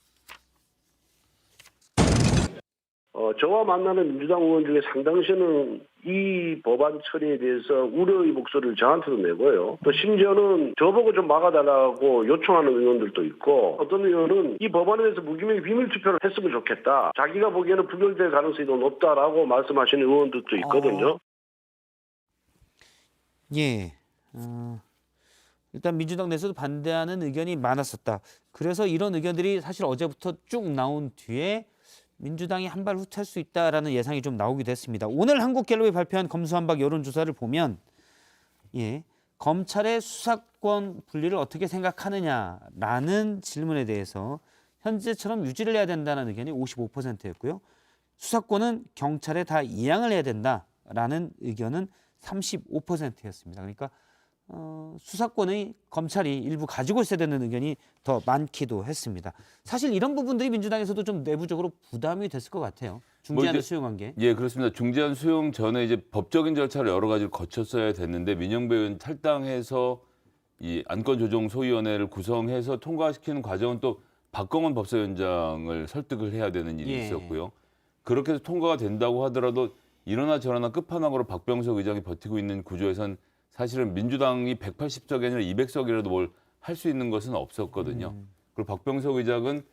저와 만나는 민주당 의원 중에 상당수는 이 법안 처리에 대해서 우려의 목소리를 저한테도 내고요. 또 심지어는 저보고 좀 막아달라고 요청하는 의원들도 있고 어떤 의원은 이 법안에 대해서 무기명 비밀 투표를 했으면 좋겠다. 자기가 보기에는 부결될 가능성이 더 높다라고 말씀하시는 의원들도 있거든요. 예. 일단 민주당 내에서도 반대하는 의견이 많았었다. 그래서 이런 의견들이 사실 어제부터 쭉 나온 뒤에 민주당이 한 발 후퇴할 수 있다라는 예상이 좀 나오기도 했습니다. 오늘 한국갤럽이 발표한 검수완박 여론조사를 보면 검찰의 수사권 분리를 어떻게 생각하느냐라는 질문에 대해서 현재처럼 유지를 해야 된다는 의견이 55%였고요. 수사권은 경찰에 다 이양을 해야 된다라는 의견은 35%였습니다. 그러니까 수사권의 검찰이 일부 가지고 있어야 되는 의견이 더 많기도 했습니다. 사실 이런 부분들이 민주당에서도 좀 내부적으로 부담이 됐을 것 같아요. 중재안을 수용한 게. 예, 그렇습니다. 중재안 수용 전에 이제 법적인 절차를 여러 가지를 거쳤어야 됐는데 민영배 의원 탈당해서 이 안건조정소위원회를 구성해서 통과시키는 과정은 또 박검원 법사위원장을 설득을 해야 되는 일이 예. 있었고요. 그렇게 해서 통과가 된다고 하더라도 이러나 저러나 끝판왕으로 박병석 의장이 버티고 있는 구조에선 사실은 민주당이 180석이 아니라 200석이라도 뭘 할 수 있는 것은 없었거든요. 그리고 박병석 의장은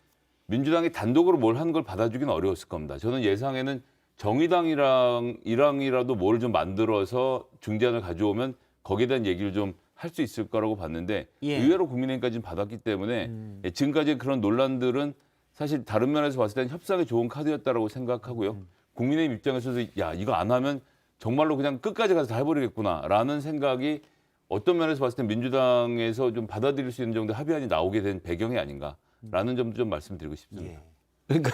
민주당이 단독으로 뭘 한 걸 받아주기는 어려웠을 겁니다. 저는 예상에는 정의당이랑이라도 뭘 좀 만들어서 중재안을 가져오면 거기에 대한 얘기를 좀 할 수 있을 거라고 봤는데 예. 의외로 국민의힘까지는 받았기 때문에 지금까지 그런 논란들은 사실 다른 면에서 봤을 때는 협상에 좋은 카드였다라고 생각하고요. 국민의힘 입장에서도 야 이거 안 하면 정말로 그냥 끝까지 가서 다 해버리겠구나라는 생각이 어떤 면에서 봤을 때 민주당에서 좀 받아들일 수 있는 정도의 합의안이 나오게 된 배경이 아닌가라는 점도 좀 말씀드리고 싶습니다. 예. 그러니까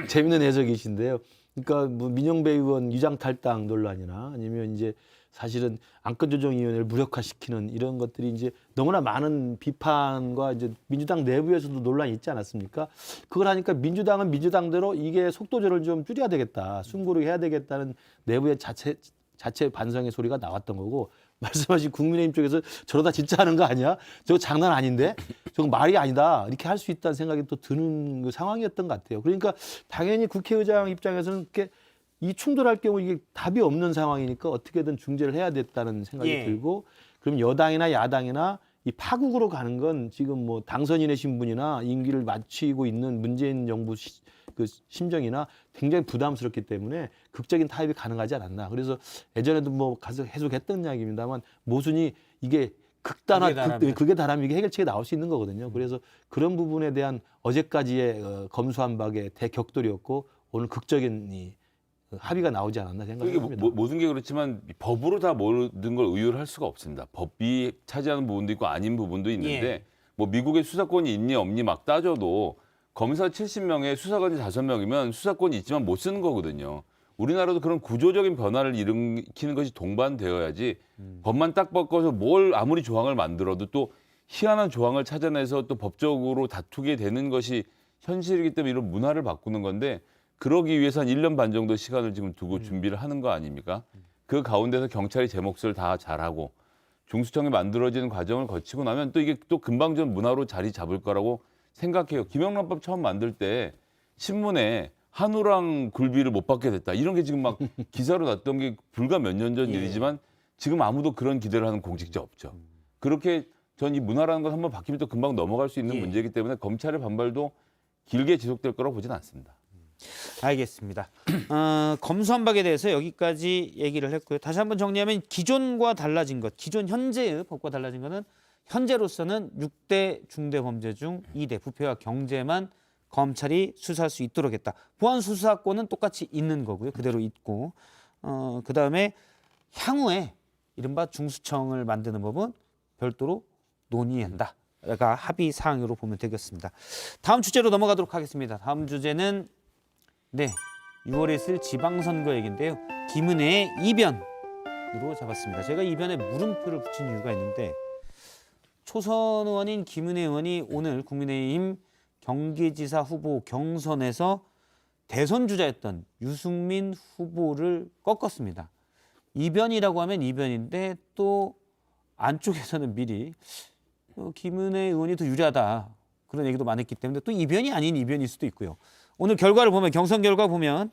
재밌는 해석이신데요. 그러니까 뭐 민영배 의원 위장 탈당 논란이나 아니면 이제 사실은 안건조정위원회를 무력화시키는 이런 것들이 이제 너무나 많은 비판과 이제 민주당 내부에서도 논란이 있지 않았습니까? 그걸 하니까 민주당은 민주당대로 이게 속도절을 좀 줄여야 되겠다, 숨고르게 해야 되겠다는 내부의 자체 반성의 소리가 나왔던 거고, 말씀하신 국민의힘 쪽에서 저러다 진짜 하는 거 아니야? 저거 장난 아닌데? 저거 말이 아니다. 이렇게 할 수 있다는 생각이 또 드는 그 상황이었던 것 같아요. 그러니까 당연히 국회의장 입장에서는 이렇게 이 충돌할 경우 이게 답이 없는 상황이니까 어떻게든 중재를 해야 됐다는 생각이 예. 들고, 그럼 여당이나 야당이나 이 파국으로 가는 건 지금 뭐 당선인의 신분이나 임기를 마치고 있는 문재인 정부 그 심정이나 굉장히 부담스럽기 때문에 극적인 타협이 가능하지 않았나. 그래서 예전에도 뭐 가서 해석했던 이야기입니다만 모순이 이게 극에 달하면 이게 해결책이 나올 수 있는 거거든요. 그래서 그런 부분에 대한 어제까지의 검수한 박의 대격돌이었고 오늘 극적인 이 합의가 나오지 않았나 이게 생각합니다. 모든 게 그렇지만 법으로 다 모든 걸 의율할 수가 없습니다. 법이 차지하는 부분도 있고 아닌 부분도 있는데 예. 뭐 미국에 수사권이 있니 없니 막 따져도 검사 70명에 수사관이 5명이면 수사권이 있지만 못 쓰는 거거든요. 우리나라도 그런 구조적인 변화를 일으키는 것이 동반되어야지 법만 딱 바꿔서 뭘 아무리 조항을 만들어도 또 희한한 조항을 찾아내서 또 법적으로 다투게 되는 것이 현실이기 때문에 이런 문화를 바꾸는 건데 그러기 위해서 한 1년 반 정도 시간을 지금 두고 준비를 하는 거 아닙니까? 그 가운데서 경찰이 제 몫을 다 잘하고 중수청이 만들어지는 과정을 거치고 나면 또 이게 또 금방 전 문화로 자리 잡을 거라고 생각해요. 김영란법 처음 만들 때 신문에 한우랑 굴비를 못 받게 됐다. 이런 게 지금 막 기사로 났던 게 불과 몇 년 전 일이지만 지금 아무도 그런 기대를 하는 공직자 없죠. 그렇게 전 이 문화라는 건 한번 바뀌면 또 금방 넘어갈 수 있는 문제이기 때문에 검찰의 반발도 길게 지속될 거라고 보진 않습니다. 알겠습니다. 검수한 박에 대해서 여기까지 얘기를 했고요. 다시 한번 정리하면 기존과 달라진 것, 기존 현재의 법과 달라진 것은 현재로서는 6대 중대범죄 중 2대 부패와 경제만 검찰이 수사할 수 있도록 했다. 보안 수사권은 똑같이 있는 거고요. 그대로 있고 그다음에 향후에 이른바 중수청을 만드는 법은 별도로 논의한다. 가 합의 사항으로 보면 되겠습니다. 다음 주제로 넘어가도록 하겠습니다. 다음 주제는 6월에 있을 지방선거 얘기인데요. 김은혜의 이변으로 잡았습니다. 제가 이변에 물음표를 붙인 이유가 있는데 초선 의원인 김은혜 의원이 오늘 국민의힘 경기지사 후보 경선에서 대선 주자였던 유승민 후보를 꺾었습니다. 이변이라고 하면 이변인데 또 안쪽에서는 미리 김은혜 의원이 더 유리하다 그런 얘기도 많았기 때문에 또 이변이 아닌 이변일 수도 있고요. 오늘 결과를 보면 경선 결과 보면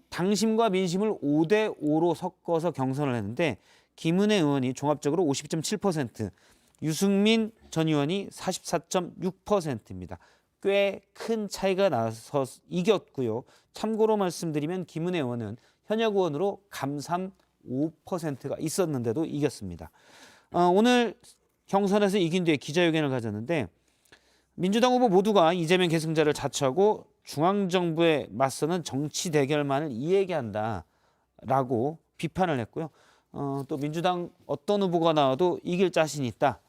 당심과 민심을 5대5로 섞어서 경선을 했는데 김은혜 의원이 종합적으로 50.7%, 유승민 전 의원이 44.6%입니다. 꽤 큰 차이가 나서 이겼고요. 참고로 말씀드리면 김은혜 의원은 현역 의원으로 감삼 5%가 있었는데도 이겼습니다. 오늘 경선에서 이긴 뒤에 기자회견을 가졌는데 민주당 후보 모두가 이재명 계승자를 자처하고 중앙정부에 맞서는 정치 대결만을 이야기한다라고 비판을 했고요. 또 민주당 어떤 후보가 나와도 이길 자신이 있다.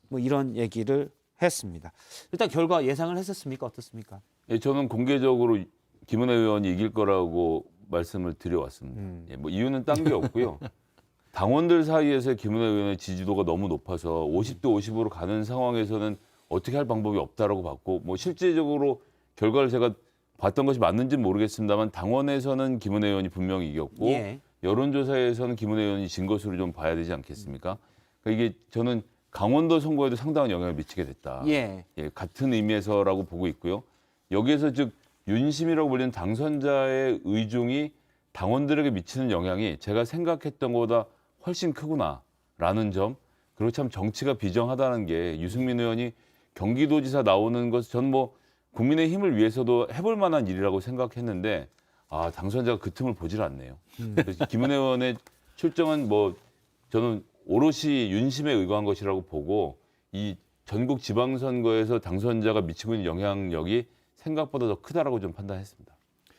뭐 이런 얘기를 했습니다. 일단 결과 예상을 했었습니까? 어떻습니까? 예, 저는 공개적으로 김은혜 의원이 이길 거라고 말씀을 드려왔습니다. 예, 뭐 이유는 딴 게 없고요. 당원들 사이에서 김은혜 의원의 지지도가 너무 높아서 50대 50으로 가는 상황에서는 어떻게 할 방법이 없다라고 봤고 뭐 실질적으로 결과를 제가 봤던 것이 맞는지는 모르겠습니다만 당원에서는 김은혜 의원이 분명히 이겼고 여론조사에서는 김은혜 의원이 진 것으로 좀 봐야 되지 않겠습니까? 그러니까 이게 저는 강원도 선거에도 상당한 영향을 미치게 됐다. 예. 같은 의미에서라고 보고 있고요. 여기에서 즉 윤심이라고 불리는 당선자의 의중이 당원들에게 미치는 영향이 제가 생각했던 것보다 훨씬 크구나라는 점. 그리고 참 정치가 비정하다는 게 유승민 의원이 경기도지사 나오는 것은 전 뭐 국민의힘을 위해서도 해볼 만한 일이라고 생각했는데 당선자가 그 틈을 보질 않네요. 그래서 김은혜 의원의 출정은 뭐 저는 오롯이 윤심에 의거한 것이라고 보고 이 전국 지방선거에서 당선자가 미치고 있는 영향력이 생각보다 더 크다라고 좀 판단했습니다.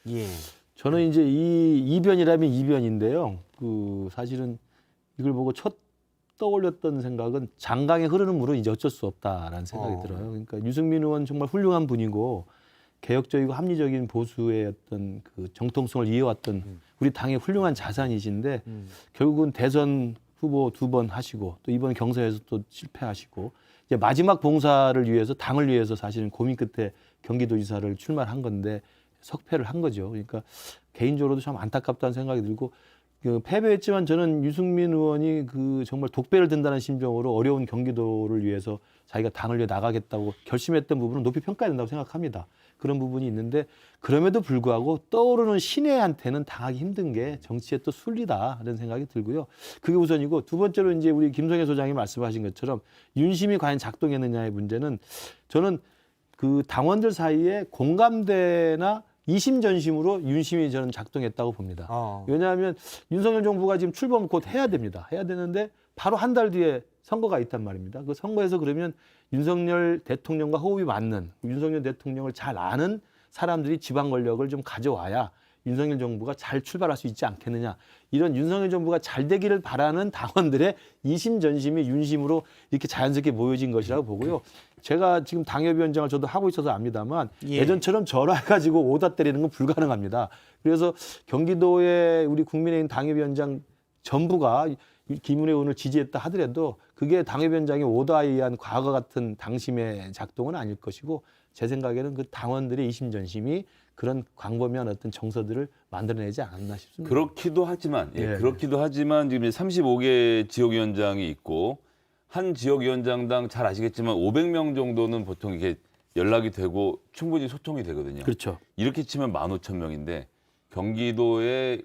예. 저는 이제 이 이변이라면 이변인데요. 사실은 이걸 보고 첫 떠올렸던 생각은 장강에 흐르는 물은 이제 어쩔 수 없다라는 생각이 들어요. 그러니까 유승민 의원 정말 훌륭한 분이고 개혁적이고 합리적인 보수의 어떤 그 정통성을 이어왔던 우리 당의 훌륭한 자산이신데 결국은 대선 후보 2번 하시고 또 이번 경선에서 또 실패하시고 이제 마지막 봉사를 위해서 당을 위해서 사실은 고민 끝에 경기도지사를 출마한 건데 석패를 한 거죠. 그러니까 개인적으로도 참 안타깝다는 생각이 들고 패배했지만 저는 유승민 의원이 정말 독배를 든다는 심정으로 어려운 경기도를 위해서 자기가 당을 위해 나가겠다고 결심했던 부분은 높이 평가해야 된다고 생각합니다. 그런 부분이 있는데 그럼에도 불구하고 떠오르는 신예한테는 당하기 힘든 게 정치의 또 순리다라는 생각이 들고요. 그게 우선이고 두 번째로 이제 우리 김성애 소장이 말씀하신 것처럼 윤심이 과연 작동했느냐의 문제는 저는 그 당원들 사이에 공감대나 이심전심으로 윤심이 저는 작동했다고 봅니다. 왜냐하면 윤석열 정부가 지금 출범 곧 해야 됩니다. 해야 되는데 바로 한 달 뒤에 선거가 있단 말입니다. 그 선거에서 그러면 윤석열 대통령과 호흡이 맞는 윤석열 대통령을 잘 아는 사람들이 지방 권력을 좀 가져와야 윤석열 정부가 잘 출발할 수 있지 않겠느냐. 이런 윤석열 정부가 잘 되기를 바라는 당원들의 이심전심이 윤심으로 이렇게 자연스럽게 모여진 것이라고 보고요. 제가 지금 당협위원장을 저도 하고 있어서 압니다만 예전처럼 전화해가지고 오다 때리는 건 불가능합니다. 그래서 경기도의 우리 국민의힘 당협위원장 전부가 김은혜 의원을 지지했다 하더라도 그게 당협위원장의 오다에 의한 과거 같은 당심의 작동은 아닐 것이고 제 생각에는 그 당원들의 이심전심이 그런 광범위한 어떤 정서들을 만들어내지 않았나 싶습니다. 그렇기도 하지만 지금 35개 지역위원장이 있고 한 지역위원장당 잘 아시겠지만 500명 정도는 보통 이게 연락이 되고 충분히 소통이 되거든요. 그렇죠. 이렇게 치면 15,000명인데 경기도의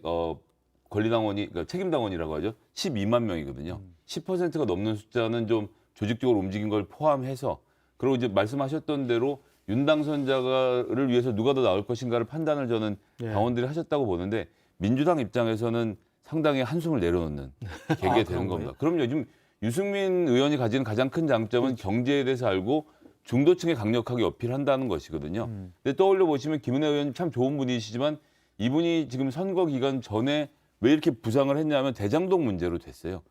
권리당원이 그러니까 책임당원이라고 하죠. 12만 명이거든요. 10%가 넘는 숫자는 좀 조직적으로 움직인 걸 포함해서 그리고 이제 말씀하셨던 대로 윤 당선자를 위해서 누가 더 나올 것인가를 판단을 저는 당원들이 하셨다고 보는데 민주당 입장에서는 상당히 한숨을 내려놓는 계기가 되는 겁니다. 그럼 요즘 유승민 의원이 가지는 가장 큰 장점은 경제에 대해서 알고 중도층에 강력하게 어필한다는 것이거든요. 근데 떠올려 보시면 김은혜 의원 참 좋은 분이시지만 이분이 지금 선거 기간 전에 왜 이렇게 부상을 했냐면 대장동 문제로 됐어요.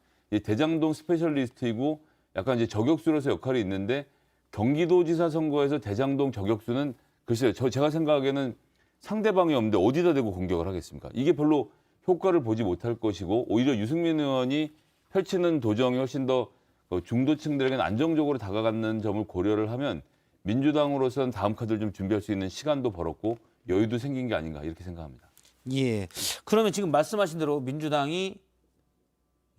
대장동 스페셜리스트이고 약간 이제 저격수로서 역할이 있는데 경기도지사 선거에서 대장동 저격수는 글쎄요. 제가 생각하기에는 상대방이 없는데 어디다 대고 공격을 하겠습니까? 이게 별로 효과를 보지 못할 것이고 오히려 유승민 의원이 펼치는 도정이 훨씬 더 중도층들에게는 안정적으로 다가가는 점을 고려를 하면 민주당으로서는 다음 카드를 좀 준비할 수 있는 시간도 벌었고 여유도 생긴 게 아닌가 이렇게 생각합니다. 예. 그러면 지금 말씀하신 대로 민주당이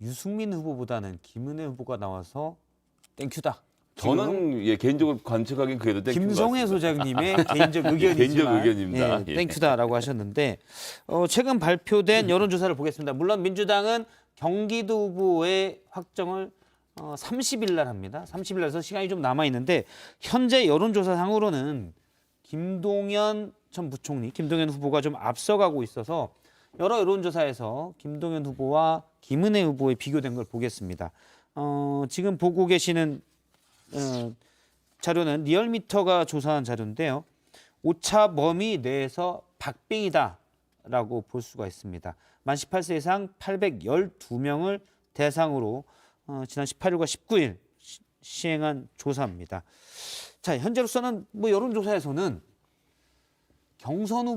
유승민 후보보다는 김은혜 후보가 나와서 땡큐다. 저는 개인적으로 관측하기엔 그래도 땡큐 김성애 소장님의 개인적 의견이지만 개인적 의견입니다. 땡큐다라고 하셨는데 최근 발표된 여론조사를 보겠습니다. 물론 민주당은 경기도 후보의 확정을 30일 날 합니다. 30일 날에서 시간이 좀 남아 있는데 현재 여론조사상으로는 김동연 전 부총리, 김동연 후보가 좀 앞서가고 있어서 여러 여론조사에서 김동연 후보와 김은혜 후보의 비교된 걸 보겠습니다. 지금 보고 계시는 자료는 리얼미터가 조사한 자료인데요. 오차 범위 내에서 박빙이다라고 볼 수가 있습니다. 만 18세 이상 812명을 대상으로 지난 18일과 19일 시행한 조사입니다. 자, 현재로서는 뭐 여론조사에서는 경선을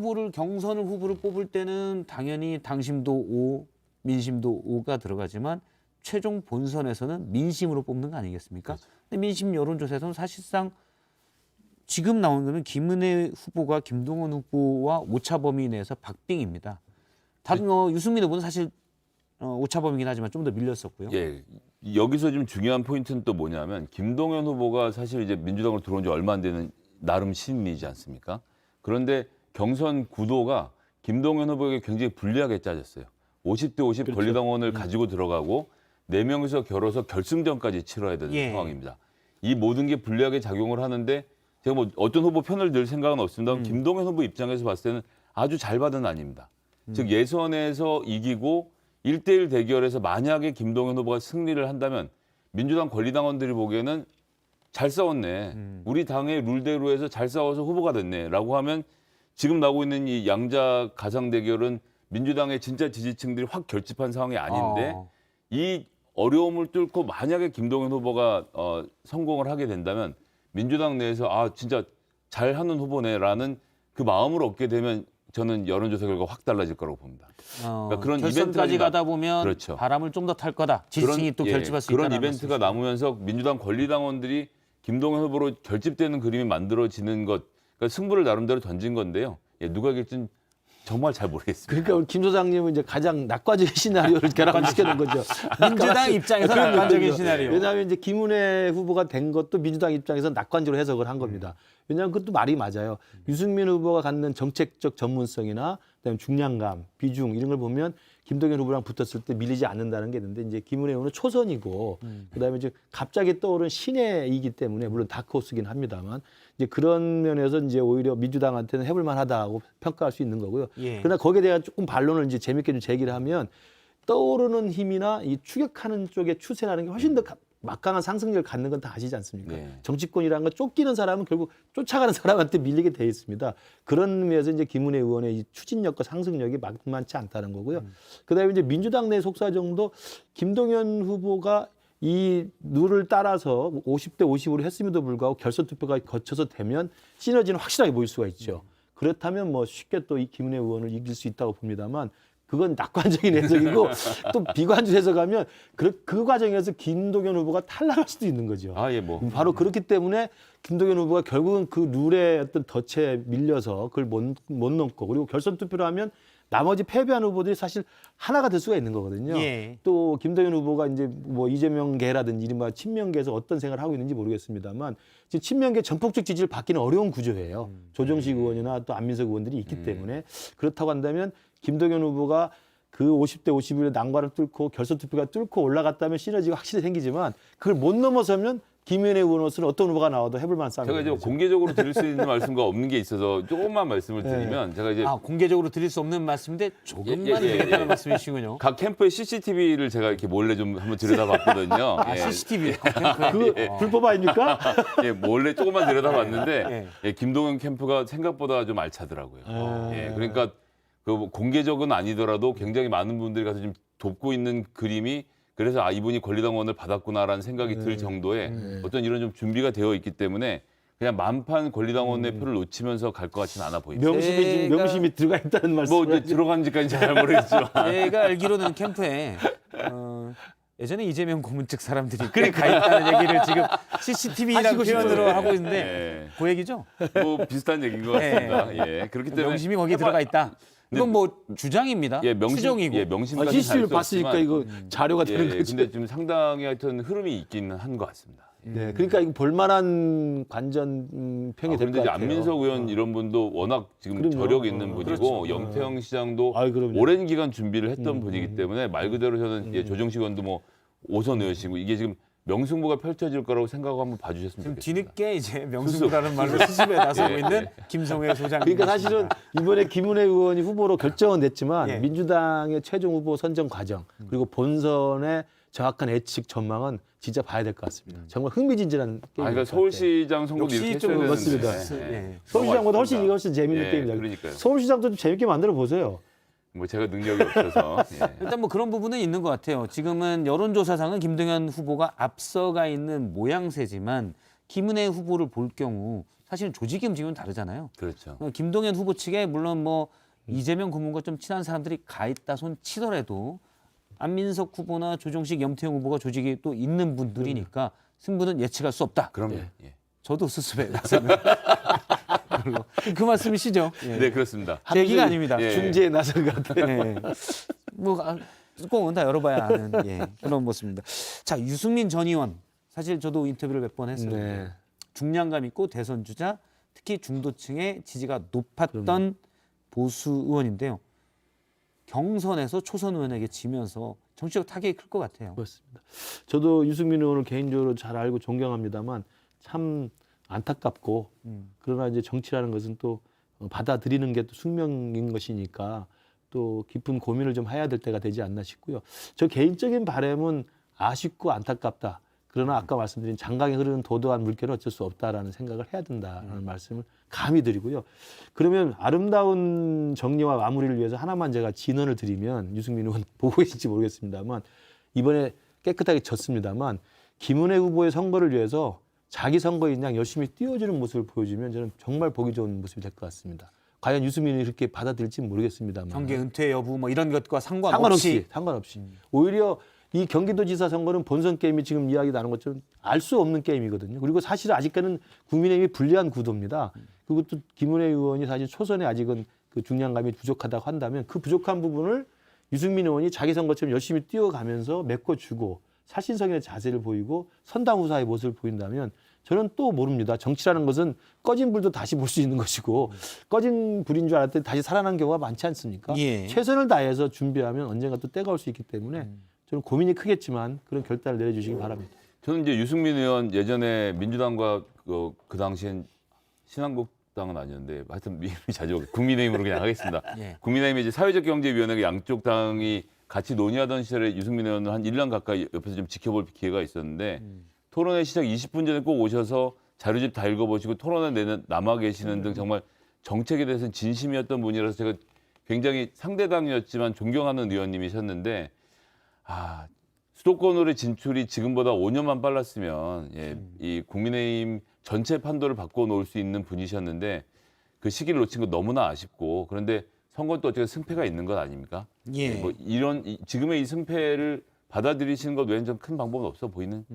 후보를 뽑을 때는 당연히 당심도 5, 민심도 5가 들어가지만 최종 본선에서는 민심으로 뽑는 거 아니겠습니까? 근데 민심 여론조사에서는 사실상 지금 나오는 거는 김은혜 후보가 김동연 후보와 오차 범위 내에서 박빙입니다. 다른 유승민 후보는 사실 오차 범위긴 하지만 좀 더 밀렸었고요. 예, 여기서 좀 중요한 포인트는 또 뭐냐면 김동연 후보가 사실 이제 민주당으로 들어온 지 얼마 안 되는 나름 신인이지 않습니까? 그런데 경선 구도가 김동연 후보에게 굉장히 불리하게 짜졌어요. 50대 50 그렇죠. 권리당원을 가지고 들어가고 4명이서 결어서 결승전까지 치러야 되는 예. 상황입니다. 이 모든 게 불리하게 작용을 하는데 제가 뭐 어떤 후보 편을 들 생각은 없습니다. 김동연 후보 입장에서 봤을 때는 아주 잘 받은 아닙니다. 즉 예선에서 이기고 1대1 대결에서 만약에 김동연 후보가 승리를 한다면 민주당 권리당원들이 보기에는 잘 싸웠네. 우리 당의 룰대로 해서 잘 싸워서 후보가 됐네라고 하면 지금 나오고 있는 이 양자 가상 대결은 민주당의 진짜 지지층들이 확 결집한 상황이 아닌데 이 어려움을 뚫고 만약에 김동연 후보가 성공을 하게 된다면 민주당 내에서 아 진짜 잘하는 후보네라는 그 마음을 얻게 되면 저는 여론조사 결과 확 달라질 거라고 봅니다. 그러니까 그런 결선까지 이벤트가 가다 보면 그렇죠. 바람을 좀 더 탈 거다. 지지층이 또 결집할 수 있다. 그런 이벤트가 남으면서 민주당 권리당원들이 김동연 후보로 결집되는 그림이 만들어지는 것, 그러니까 승부를 나름대로 던진 건데요. 누가 이길지는 정말 잘 모르겠습니다. 그러니까 우리 김 소장님은 이제 가장 낙관적인 시나리오를 결합시켜놓은 거죠. 민주당 입장에서 낙관적인 시나리오. 왜냐하면 이제 김은혜 후보가 된 것도 민주당 입장에서 낙관적으로 해석을 한 겁니다. 왜냐하면 그것도 말이 맞아요. 유승민 후보가 갖는 정책적 전문성이나 그다음에 중량감, 비중 이런 걸 보면 김동연 후보랑 붙었을 때 밀리지 않는다는 게 있는데 이제 김은혜 후보는 초선이고 그다음에 이제 갑자기 떠오른 신예이기 때문에 물론 다크호스긴 합니다만 이제 그런 면에서 이제 오히려 민주당한테는 해볼 만하다고 평가할 수 있는 거고요. 예. 그러나 거기에 대한 조금 반론을 이제 재밌게 좀 제기를 하면 떠오르는 힘이나 이 추격하는 쪽의 추세라는 게 훨씬 더 막강한 상승력을 갖는 건 다 아시지 않습니까? 네. 정치권이라는 건 쫓기는 사람은 결국 쫓아가는 사람한테 밀리게 돼 있습니다. 그런 의미에서 이제 김은혜 의원의 이 추진력과 상승력이 만만치 않다는 거고요. 그다음에 이제 민주당 내 속사정도 김동연 후보가 이 룰을 따라서 50대 50으로 했음에도 불구하고 결선 투표가 거쳐서 되면 시너지는 확실하게 보일 수가 있죠. 그렇다면 뭐 쉽게 또 이 김은혜 의원을 이길 수 있다고 봅니다만 그건 낙관적인 해석이고 또 비관적 해석하면 그 과정에서 김동연 후보가 탈락할 수도 있는 거죠. 아, 예, 뭐. 바로 그렇기 때문에 김동연 후보가 결국은 그 룰의 어떤 덫에 밀려서 그걸 못 넘고 그리고 결선 투표를 하면 나머지 패배한 후보들이 사실 하나가 될 수가 있는 거거든요. 예. 또 김동연 후보가 이제 뭐 이재명계라든지 이른바 친명계에서 어떤 생각을 하고 있는지 모르겠습니다만 지금 친명계 전폭적 지지를 받기는 어려운 구조예요. 조정식 의원이나 또 안민석 의원들이 있기 때문에 그렇다고 한다면 김동연 후보가 그 50대 51의 난관을 뚫고 결선 투표가 뚫고 올라갔다면 시너지가 확실히 생기지만 그걸 못 넘어서면 김은혜 의원으로서는 어떤 후보가 나와도 해볼 만한 싸움이 제가 이제 거죠. 공개적으로 드릴 수 있는 말씀과 없는 게 있어서 조금만 말씀을 드리면 제가 이제 공개적으로 드릴 수 없는 말씀인데 조금만 드리겠다는 말씀이시군요. 각 캠프의 CCTV를 제가 이렇게 몰래 좀 한번 들여다봤거든요. CCTV. 그 불법 아닙니까? 예, 몰래 조금만 들여다봤는데 예, 김동연 캠프가 생각보다 좀 알차더라고요. 예, 그러니까 그 공개적은 아니더라도 굉장히 많은 분들이 가서 좀 돕고 있는 그림이 그래서 아 이분이 권리당원을 받았구나라는 생각이 들 정도의 어떤 이런 좀 준비가 되어 있기 때문에 그냥 만판 권리당원의 표를 놓치면서 갈 것 같지는 않아 보입니다. 명심이 들어가 있다는 말씀. 뭐 이제 들어간지까지 잘 모르겠지만 제가 알기로는 캠프에 예전에 이재명 고문 측 사람들이 가 있다는 얘기를 지금 CCTV라는 표현으로 하고 있는데 그 얘기죠? 뭐 비슷한 얘기인 것 같습니다. 예, 그렇기 때문에 명심이 거기에 들어가 있다. 이건 뭐 주장입니다. 예, 추정이고. 예, 명심까지 CCTV를 봤으니까 이거 자료가 되는 예, 거죠. 근데 좀 상당히 하여튼 흐름이 있기는 한 것 같습니다. 네, 그러니까 이거 볼만한 관전 평이 될 그런데 것 이제 같아요. 안민석 의원 이런 분도 워낙 지금 그럼요. 저력 있는 분이고 영태영 시장도 그럼요. 오랜 기간 준비를 했던 분이기 때문에 말 그대로 저는 예, 조정식 의원도 뭐 5선 의원이고 이게 지금 명승부가 펼쳐질 거라고 생각하고 한번 봐주셨으면 지금 좋겠습니다. 뒤늦게 이제 명승부라는 말로 수습에 나서고 있는 김성회 소장님. 그러니까 사실은 이번에 김은혜 의원이 후보로 결정은 됐지만 예. 민주당의 최종 후보 선정 과정 그리고 본선의 정확한 예측 전망은 진짜 봐야 될 것 같습니다. 정말 흥미진진한 게임. 그러니까 서울시장 선거도 이렇게 역시 했어야 좀 되는데. 맞습니다. 예. 서울시장보다 훨씬 재밌는 예, 게임이다. 그러니까요. 서울시장도 좀 재밌게 만들어 보세요. 뭐 제가 능력이 없어서. 예. 일단 뭐 그런 부분은 있는 것 같아요. 지금은 여론조사상은 김동연 후보가 앞서가 있는 모양새지만 김은혜 후보를 볼 경우 사실은 조직이 움직이면 다르잖아요. 그렇죠. 김동연 후보 측에 물론 뭐 이재명 고문과 좀 친한 사람들이 가 있다 손 치더라도 안민석 후보나 조정식, 염태영 후보가 조직이 또 있는 분들이니까 승부는 예측할 수 없다. 그럼요. 예. 저도 수습에 나서는 걸로. 그 말씀이시죠? 예. 네, 그렇습니다. 제 얘기가 아닙니다. 예. 중재에 나선 것 같아요. 네. 뭐 뚜껑은 다 열어봐야 하는 그런 모습입니다. 자, 유승민 전 의원 사실 저도 인터뷰를 몇 번 했었는데 네. 중량감 있고 대선 주자, 특히 중도층의 지지가 높았던 보수 의원인데요. 경선에서 초선 의원에게 지면서 정치적 타격이 클 것 같아요. 그렇습니다. 저도 유승민 의원을 개인적으로 잘 알고 존경합니다만 참 안타깝고 그러나 이제 정치라는 것은 또 받아들이는 게 또 숙명인 것이니까 또 깊은 고민을 좀 해야 될 때가 되지 않나 싶고요. 저 개인적인 바람은 아쉽고 안타깝다. 그러나 아까 말씀드린 장강에 흐르는 도도한 물결은 어쩔 수 없다라는 생각을 해야 된다라는 말씀을 감히 드리고요. 그러면 아름다운 정리와 마무리를 위해서 하나만 제가 진언을 드리면 유승민 의원 보고 계실지 모르겠습니다만 이번에 깨끗하게 졌습니다만 김은혜 후보의 선거를 위해서 자기 선거인양 열심히 뛰어주는 모습을 보여주면 저는 정말 보기 좋은 모습이 될 것 같습니다. 과연 유승민이 그렇게 받아들일지는 모르겠습니다만. 경기 은퇴 여부 뭐 이런 것과 상관없이. 오히려 이 경기도지사 선거는 본선 게임이 지금 이야기 나눈 것처럼 알 수 없는 게임이거든요. 그리고 사실 아직까지는 국민의힘이 불리한 구도입니다. 그리고 또 김은혜 의원이 사실 초선에 아직은 그 중량감이 부족하다고 한다면 그 부족한 부분을 유승민 의원이 자기 선거처럼 열심히 뛰어가면서 메꿔주고 살신성의 자세를 보이고 선당후사의 모습을 보인다면 저는 또 모릅니다. 정치라는 것은 꺼진 불도 다시 볼 수 있는 것이고 꺼진 불인 줄 알았더니 다시 살아난 경우가 많지 않습니까? 최선을 다해서 준비하면 언젠가 또 때가 올 수 있기 때문에 저는 고민이 크겠지만 그런 결단을 내려주시기 바랍니다. 저는 이제 유승민 의원 예전에 민주당과 그 당시엔 신한국당은 아니었는데 하여튼 이름이 자주 국민의힘으로 그냥 하겠습니다. 국민의힘이 이제 사회적경제위원회가 양쪽 당이 같이 논의하던 시절에 유승민 의원은 한 1년 가까이 옆에서 좀 지켜볼 기회가 있었는데 토론회 시작 20분 전에 꼭 오셔서 자료집 다 읽어보시고 토론회 남아 계시는 등 정말 정책에 대해서는 진심이었던 분이라서 제가 굉장히 상대당이었지만 존경하는 의원님이셨는데 수도권으로 진출이 지금보다 5년만 빨랐으면 이 국민의힘 전체 판도를 바꿔놓을 수 있는 분이셨는데 그 시기를 놓친 거 너무나 아쉽고 그런데 선거는 또 어쨌든 승패가 있는 것 아닙니까? 뭐 지금의 이 승패를 받아들이시는 것 외에는 좀 큰 방법은 없어 보이는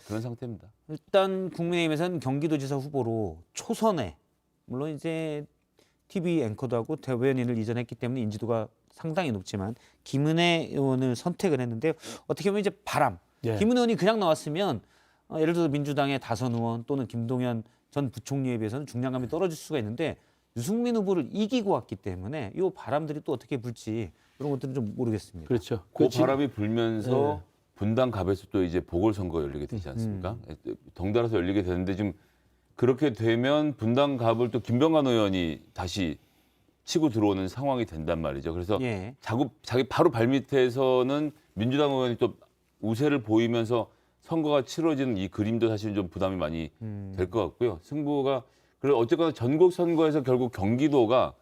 그런 상태입니다. 일단 국민의힘에서는 경기도지사 후보로 초선에 물론 이제 TV 앵커도 하고 대변인을 이전했기 때문에 인지도가 상당히 높지만 김은혜 의원을 선택을 했는데요. 어떻게 보면 이제 바람. 김은혜 의원이 그냥 나왔으면 예를 들어서 민주당의 다선 의원 또는 김동연 전 부총리에 비해서는 중량감이 떨어질 수가 있는데 유승민 후보를 이기고 왔기 때문에 이 바람들이 또 어떻게 불지 이런 것들은 좀 모르겠습니다. 그렇죠. 그 바람이 불면서 분당 갑에서 또 이제 보궐선거 열리게 되지 않습니까? 덩달아서 열리게 되는데 지금 그렇게 되면 분당 갑을 또 김병관 의원이 다시 치고 들어오는 상황이 된단 말이죠. 그래서 자기 바로 발밑에서는 민주당 의원이 또 우세를 보이면서 선거가 치러지는 이 그림도 사실 좀 부담이 많이 될 것 같고요. 승부가 그리고 어쨌거나 전국 선거에서 결국 경기도가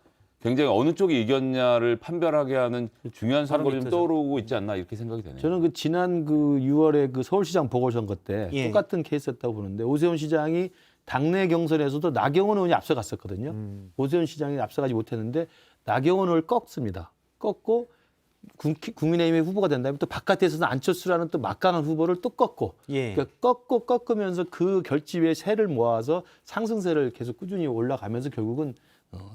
굉장히 어느 쪽이 이겼냐를 판별하게 하는 중요한 선거를 좀 떠오르고 있지 않나 이렇게 생각이 되네요. 저는 그 지난 그 6월에 그 서울시장 보궐선거 때 똑같은 케이스였다고 보는데 오세훈 시장이 당내 경선에서도 나경원 의원이 앞서갔었거든요. 오세훈 시장이 앞서가지 못했는데 나경원 의원을 꺾습니다. 꺾고 국민의힘의 후보가 된다면 또 바깥에서는 안철수라는 또 막강한 후보를 또 꺾고 그러니까 꺾으면서 그 결집의 세를 모아서 상승세를 계속 꾸준히 올라가면서 결국은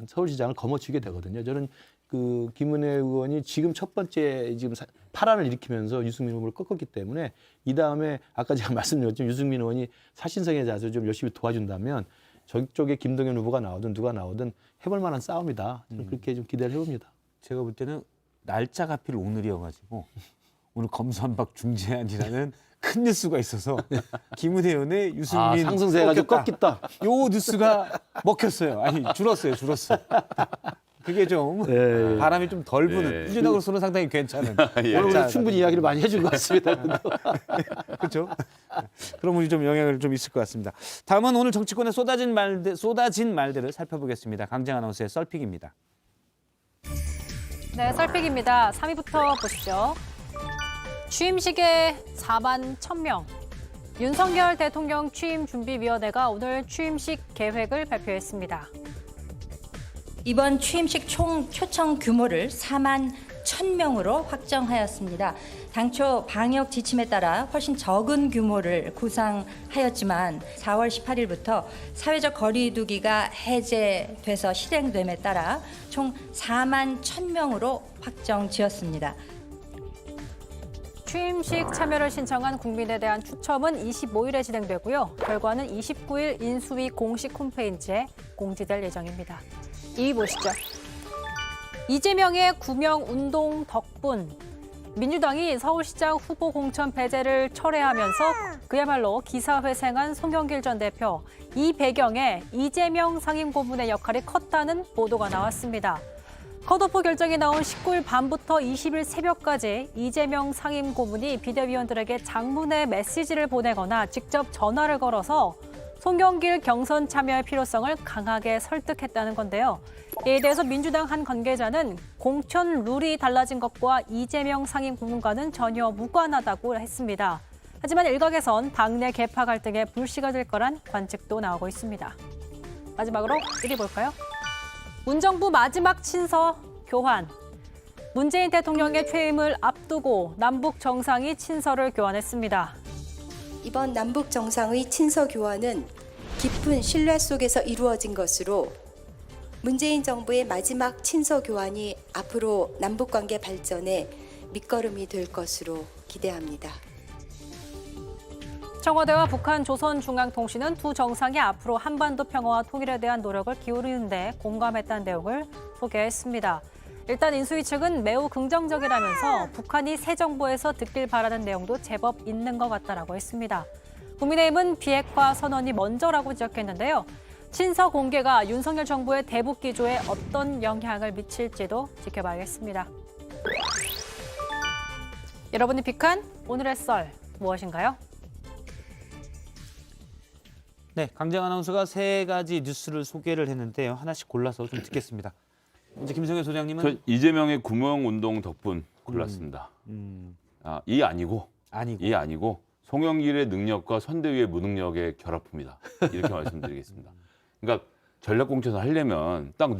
서울시장을 거머쥐게 되거든요. 저는 그 김은혜 의원이 지금 첫 번째 지금 파란을 일으키면서 유승민 후보를 꺾었기 때문에 이 다음에 아까 제가 말씀드렸지만 유승민 의원이 사신성의 자세를 좀 열심히 도와준다면 저쪽에 김동연 후보가 나오든 누가 나오든 해볼 만한 싸움이다. 저는 그렇게 좀 기대를 해봅니다. 제가 볼 때는 날짜가 하필 오늘이어가지고 오늘 검수완박 중재안이라는 큰 뉴스가 있어서 김은혜 의원의 유승민 상승세해가지고 꺾겠다. 요 뉴스가 먹혔어요. 아니 줄었어요. 그게 좀 바람이 좀 덜 부는 꾸준하고서는 상당히 괜찮은. 오늘 충분히 이야기를 많이 해준 것 같습니다. 그렇죠. 그런 분이 좀 영향을 좀 있을 것 같습니다. 다음은 오늘 정치권에 쏟아진 말들을 살펴보겠습니다. 강정 아나운서의 썰픽입니다. 네, 썰픽입니다. 3위부터 보시죠. 취임식에 4만 1,000명. 윤석열 대통령 취임준비위원회가 오늘 취임식 계획을 발표했습니다. 이번 취임식 총 초청 규모를 4만 1,000명으로 확정하였습니다. 당초 방역 지침에 따라 훨씬 적은 규모를 구상하였지만 4월 18일부터 사회적 거리 두기가 해제돼서 실행됨에 따라 총 4만 1,000명으로 확정지었습니다. 취임식 참여를 신청한 국민에 대한 추첨은 25일에 진행되고요. 결과는 29일 인수위 공식 홈페이지에 공지될 예정입니다. 2위 보시죠. 이재명의 구명운동 덕분 민주당이 서울시장 후보 공천 배제를 철회하면서 그야말로 기사회생한 송영길 전 대표. 이 배경에 이재명 상임고문의 역할이 컸다는 보도가 나왔습니다. 컷오프 결정이 나온 19일 밤부터 20일 새벽까지 이재명 상임고문이 비대위원들에게 장문의 메시지를 보내거나 직접 전화를 걸어서 송영길 경선 참여의 필요성을 강하게 설득했다는 건데요. 이에 대해서 민주당 한 관계자는 공천 룰이 달라진 것과 이재명 상임고문과는 전혀 무관하다고 했습니다. 하지만 일각에선 당내 계파 갈등에 불씨가 될 거란 관측도 나오고 있습니다. 마지막으로 1위 볼까요? 문정부 마지막 친서 교환. 문재인 대통령의 퇴임을 앞두고 남북 정상이 친서를 교환했습니다. 이번 남북 정상의 친서 교환은 깊은 신뢰 속에서 이루어진 것으로 문재인 정부의 마지막 친서 교환이 앞으로 남북 관계 발전에 밑거름이 될 것으로 기대합니다. 청와대와 북한 조선중앙통신은 두 정상이 앞으로 한반도 평화와 통일에 대한 노력을 기울이는 데 공감했다는 내용을 소개했습니다. 일단 인수위 측은 매우 긍정적이라면서 북한이 새 정부에서 듣길 바라는 내용도 제법 있는 것 같다라고 했습니다. 국민의힘은 비핵화 선언이 먼저라고 지적했는데요. 친서 공개가 윤석열 정부의 대북 기조에 어떤 영향을 미칠지도 지켜봐야겠습니다. 여러분이 픽한 오늘의 썰 무엇인가요? 네, 강정 아나운서가 세 가지 뉴스를 소개를 했는데요. 하나씩 골라서 좀 듣겠습니다. 이제 김성현 소장님은 저 이재명의 구명운동 덕분 골랐습니다. 이 아니고 송영길의 능력과 선대위의 무능력의 결합입니다. 이렇게 말씀드리겠습니다. 그러니까 전략공천을 하려면 딱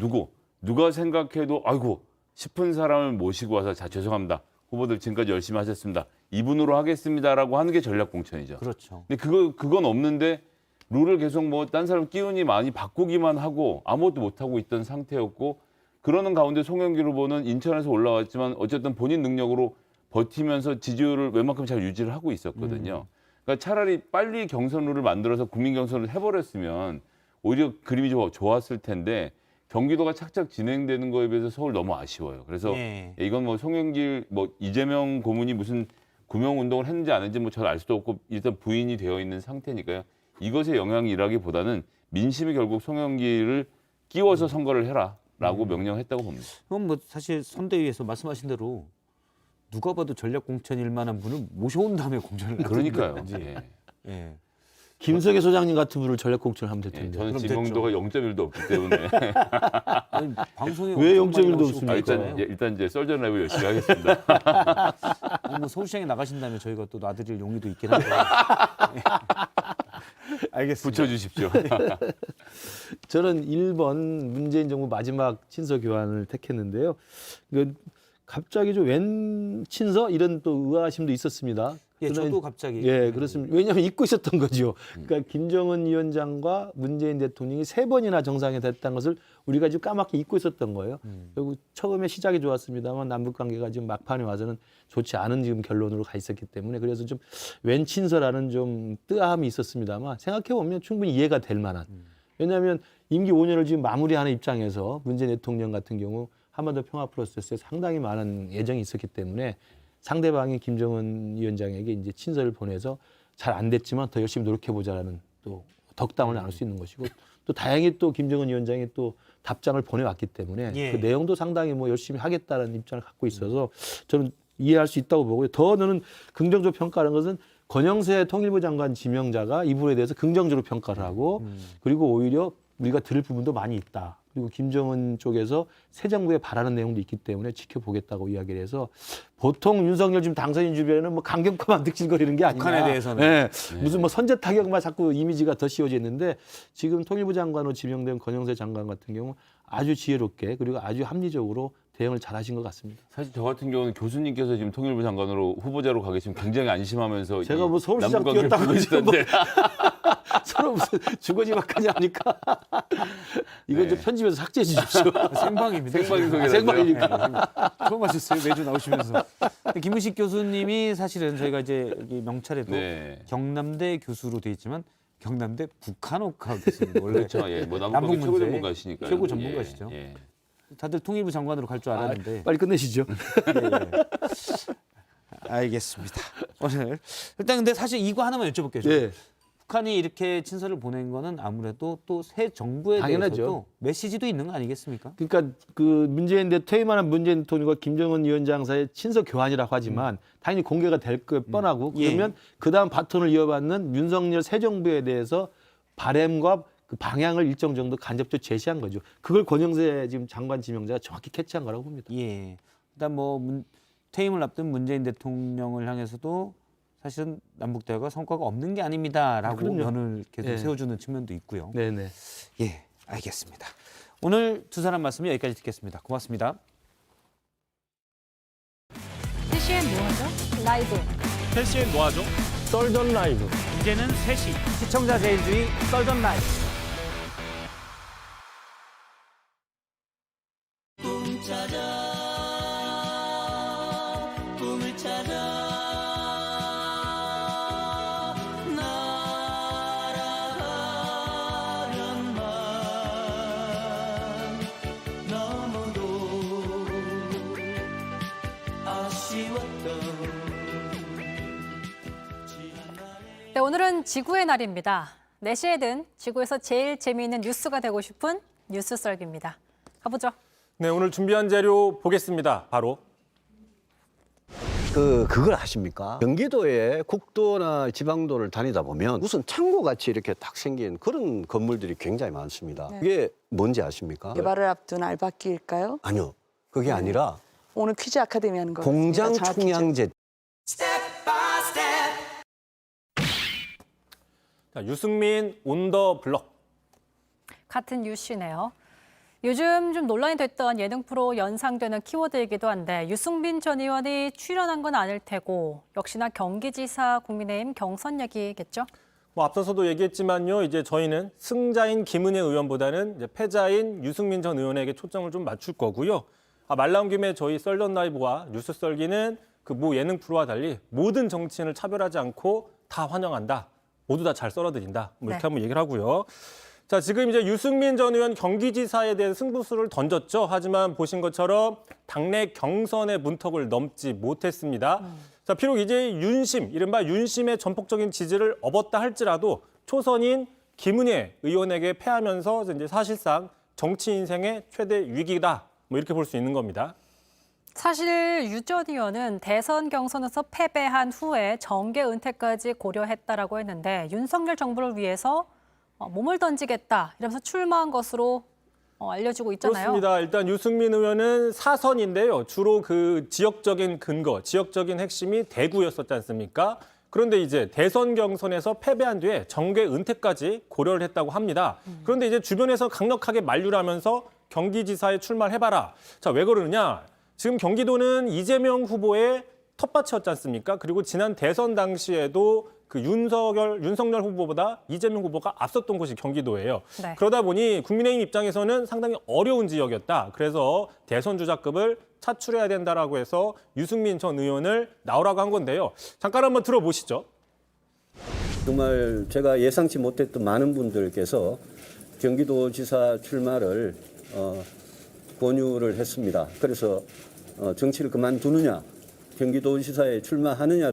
누가 생각해도 아이고 싶은 사람을 모시고 와서 자 죄송합니다. 후보들 지금까지 열심히 하셨습니다. 이분으로 하겠습니다라고 하는 게 전략공천이죠. 그렇죠. 근데 그건 없는데 룰을 계속 뭐 딴 사람 끼우니 많이 바꾸기만 하고 아무것도 못하고 있던 상태였고 그러는 가운데 송영길 후보는 인천에서 올라왔지만 어쨌든 본인 능력으로 버티면서 지지율을 웬만큼 잘 유지를 하고 있었거든요. 그러니까 차라리 빨리 경선 룰을 만들어서 국민 경선을 해버렸으면 오히려 그림이 좋았을 텐데 경기도가 착착 진행되는 거에 비해서 서울 너무 아쉬워요. 그래서 이건 뭐 송영길 이재명 고문이 무슨 구명 운동을 했는지 안 했는지 잘 알 수도 없고 일단 부인이 되어 있는 상태니까요. 이것의 영향이라기보다는 민심이 결국 송영길을 끼워서 선거를 해라라고 명령했다고 봅니다. 그럼 뭐 사실 선대위에서 말씀하신 대로 누가 봐도 전략 공천일 만한 분을 모셔온 다음에 공천을 그러니까요. 예. 김석애 소장님 같은 분을 전략 공천을 하면 될 텐데. 저는 지명도가 0.1도 없기 때문에 아니, 방송에 왜 0.1도 없습니까? 일단 이제 썰전 라이브 열심히 하겠습니다. 아니, 뭐 서울시장에 나가신다면 저희가 또 놔드릴 용의도 있긴 한데. 알겠습니다. 붙여주십시오. 저는 1번 문재인 정부 마지막 친서 교환을 택했는데요. 갑자기 좀 웬 친서 이런 또 의아심도 있었습니다. 예, 저도 갑자기. 예, 그렇습니다. 왜냐하면 잊고 있었던 거죠. 그러니까 김정은 위원장과 문재인 대통령이 3번이나 정상이 됐다는 것을 우리가 지금 까맣게 잊고 있었던 거예요. 그리고 처음에 시작이 좋았습니다만 남북 관계가 지금 막판에 와서는 좋지 않은 지금 결론으로 가 있었기 때문에 그래서 좀 웬 친서라는 좀 뜨아함이 있었습니다만 생각해 보면 충분히 이해가 될 만한. 왜냐하면 임기 5년을 지금 마무리하는 입장에서 문재인 대통령 같은 경우 한반도 평화 프로세스에 상당히 많은 예정이 있었기 때문에 상대방이 김정은 위원장에게 이제 친서를 보내서 잘 안 됐지만 더 열심히 노력해보자라는 또 덕담을 나눌 수 있는 것이고 또 다행히 또 김정은 위원장이 또 답장을 보내왔기 때문에 그 내용도 상당히 뭐 열심히 하겠다는 입장을 갖고 있어서 저는 이해할 수 있다고 보고요. 더 저는 긍정적으로 평가하는 것은 권영세 통일부 장관 지명자가 이 부분에 대해서 긍정적으로 평가를 하고 그리고 오히려 우리가 들을 부분도 많이 있다. 그리고 김정은 쪽에서 새 정부에 바라는 내용도 있기 때문에 지켜보겠다고 이야기를 해서 보통 윤석열 지금 당선인 주변에는 뭐 강경파만 득실거리는 게 아니냐. 북한에 대해서는. 네. 무슨 뭐 선제 타격만 자꾸 이미지가 더 씌워져 있는데 지금 통일부 장관으로 지명된 권영세 장관 같은 경우 아주 지혜롭게 그리고 아주 합리적으로 대응을 잘하신 것 같습니다. 사실 저 같은 경우는 교수님께서 지금 통일부 장관으로 후보자로 가 계시면 굉장히 안심하면서 제가 뭐 서울시장 뛰었다고 있던데 서로 무슨 주거지막하냐 하니까 이거 좀 편집해서 삭제해 주십시오. 생방입니다. 생방송이라서요? 생방이니까. 처음 하셨어요? 매주 나오시면서. 김우식 교수님이 사실은 저희가 이제 여기 명찰에도 네. 경남대 교수로 돼 있지만 경남대 북한어과 교수님 원래 그렇죠. 예, 뭐 남북 남북 최고 문제 전문가시니까요. 최고 전문가시죠. 예, 예. 다들 통일부 장관으로 갈 줄 알았는데. 빨리 끝내시죠. 예. 알겠습니다. 오늘 일단 근데 사실 이거 하나만 여쭤볼게요. 예. 북한이 이렇게 친서를 보낸 거는 아무래도 또 새 정부에 당연하죠. 대해서도 메시지도 있는 거 아니겠습니까? 그러니까 그 퇴임하는 문재인 대통령과 김정은 위원장 사이의 친서 교환이라고 하지만 당연히 공개가 될 거 뻔하고 그러면 그다음 바톤을 이어받는 윤석열 새 정부에 대해서 바램과 그 방향을 일정 정도 간접적으로 제시한 거죠. 그걸 권영세 지금 장관 지명자가 정확히 캐치한 거라고 봅니다. 예. 일단 뭐 퇴임을 앞둔 문재인 대통령을 향해서도 사실은 남북 대화가 성과가 없는 게 아닙니다라고 그럼요. 면을 계속 예. 세워주는 측면도 있고요. 네네. 예, 알겠습니다. 오늘 두 사람 말씀 여기까지 듣겠습니다. 고맙습니다. 3시엔 뭐하죠? 라이브. 3시엔 뭐하죠? 썰전 라이브. 이제는 3시 시청자 제일주의 썰전 라이브. 네, 오늘은 지구의 날입니다. 4시에든 지구에서 제일 재미있는 뉴스가 되고 싶은 뉴스 썰기입니다. 가보죠. 네, 오늘 준비한 자료 보겠습니다. 바로 그걸 아십니까? 경기도의 국도나 지방도를 다니다 보면 무슨 창고같이 이렇게 딱 생긴 그런 건물들이 굉장히 많습니다. 네. 그게 뭔지 아십니까? 개발을 앞둔 알바끼일까요? 아니요. 그게 아니라 오늘 퀴즈 아카데미 하는 거 공장 장학 퀴즈. 총량제. 자, 유승민 온 더 블럭. 같은 뉴스네요. 요즘 좀 논란이 됐던 예능 프로 연상되는 키워드이기도 한데 유승민 전 의원이 출연한 건 아닐 테고 역시나 경기지사 국민의힘 경선 얘기겠죠? 뭐 앞서서도 얘기했지만요. 이제 저희는 승자인 김은혜 의원보다는 이제 패자인 유승민 전 의원에게 초점을 좀 맞출 거고요. 말 나온 김에 저희 썰전 라이브와 뉴스 썰기는 그 모 예능 프로와 달리 모든 정치인을 차별하지 않고 다 환영한다. 모두 다 잘 썰어드린다. 뭐 이렇게 네. 한번 얘기를 하고요. 자, 지금 이제 유승민 전 의원 경기지사에 대한 승부수를 던졌죠. 하지만 보신 것처럼 당내 경선의 문턱을 넘지 못했습니다. 자, 비록 이제 윤심, 이른바 윤심의 전폭적인 지지를 얻었다 할지라도 초선인 김은혜 의원에게 패하면서 이제 사실상 정치 인생의 최대 위기다. 뭐 이렇게 볼 수 있는 겁니다. 사실 유 전 의원은 대선 경선에서 패배한 후에 정계 은퇴까지 고려했다라고 했는데 윤석열 정부를 위해서 몸을 던지겠다 이러면서 출마한 것으로 알려지고 있잖아요. 그렇습니다. 일단 유승민 의원은 사선인데요. 주로 그 지역적인 근거, 지역적인 핵심이 대구였었지 않습니까? 그런데 이제 대선 경선에서 패배한 뒤에 정계 은퇴까지 고려를 했다고 합니다. 그런데 이제 주변에서 강력하게 만류를 하면서 경기지사에 출마를 해봐라. 자, 왜 그러느냐? 지금 경기도는 이재명 후보의 텃밭이었지 않습니까? 그리고 지난 대선 당시에도 그 윤석열 후보보다 이재명 후보가 앞섰던 곳이 경기도예요. 네. 그러다 보니 국민의힘 입장에서는 상당히 어려운 지역이었다. 그래서 대선 주자급을 차출해야 된다라고 해서 유승민 전 의원을 나오라고 한 건데요. 잠깐 한번 들어보시죠. 정말 제가 예상치 못했던 많은 분들께서 경기도지사 출마를 권유를 했습니다. 그래서 정치를 그만두느냐, 경기도지사에 출마하느냐.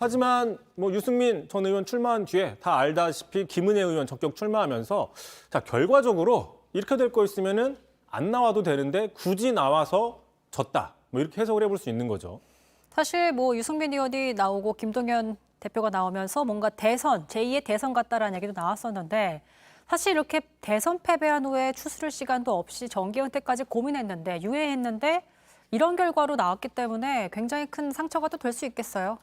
하지만 뭐 유승민 전 의원 출마한 뒤에 다 알다시피 김은혜 의원 적격 출마하면서 자, 결과적으로 이렇게 될 거였으면은 안 나와도 되는데 굳이 나와서 졌다. 뭐 이렇게 해석을 해볼 수 있는 거죠. 사실 뭐 유승민 의원이 나오고 김동연 대표가 나오면서 뭔가 대선, 제2의 대선 같다라는 얘기도 나왔었는데 사실 이렇게 대선 패배한 후에 추스를 시간도 없이 정계 은퇴까지 고민했는데 유예했는데 이런 결과로 나왔기 때문에 굉장히 큰 상처가 또 될 수 있겠어요.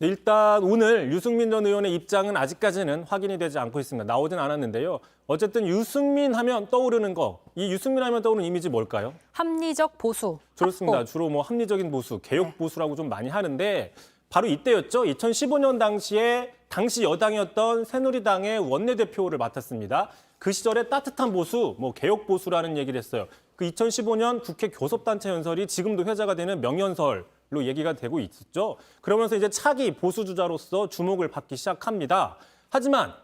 일단 오늘 유승민 전 의원의 입장은 아직까지는 확인이 되지 않고 있습니다. 나오진 않았는데요. 어쨌든 유승민 하면 떠오르는 거, 이 유승민 하면 떠오르는 이미지 뭘까요? 합리적 보수. 그렇습니다. 합보. 주로 뭐 합리적인 보수, 개혁 보수라고 좀 많이 하는데 바로 이때였죠. 2015년 당시에 당시 여당이었던 새누리당의 원내대표를 맡았습니다. 그 시절에 따뜻한 보수, 개혁 보수라는 얘기를 했어요. 그 2015년 국회 교섭단체 연설이 지금도 회자가 되는 명연설로 얘기가 되고 있었죠. 그러면서 이제 차기 보수 주자로서 주목을 받기 시작합니다. 하지만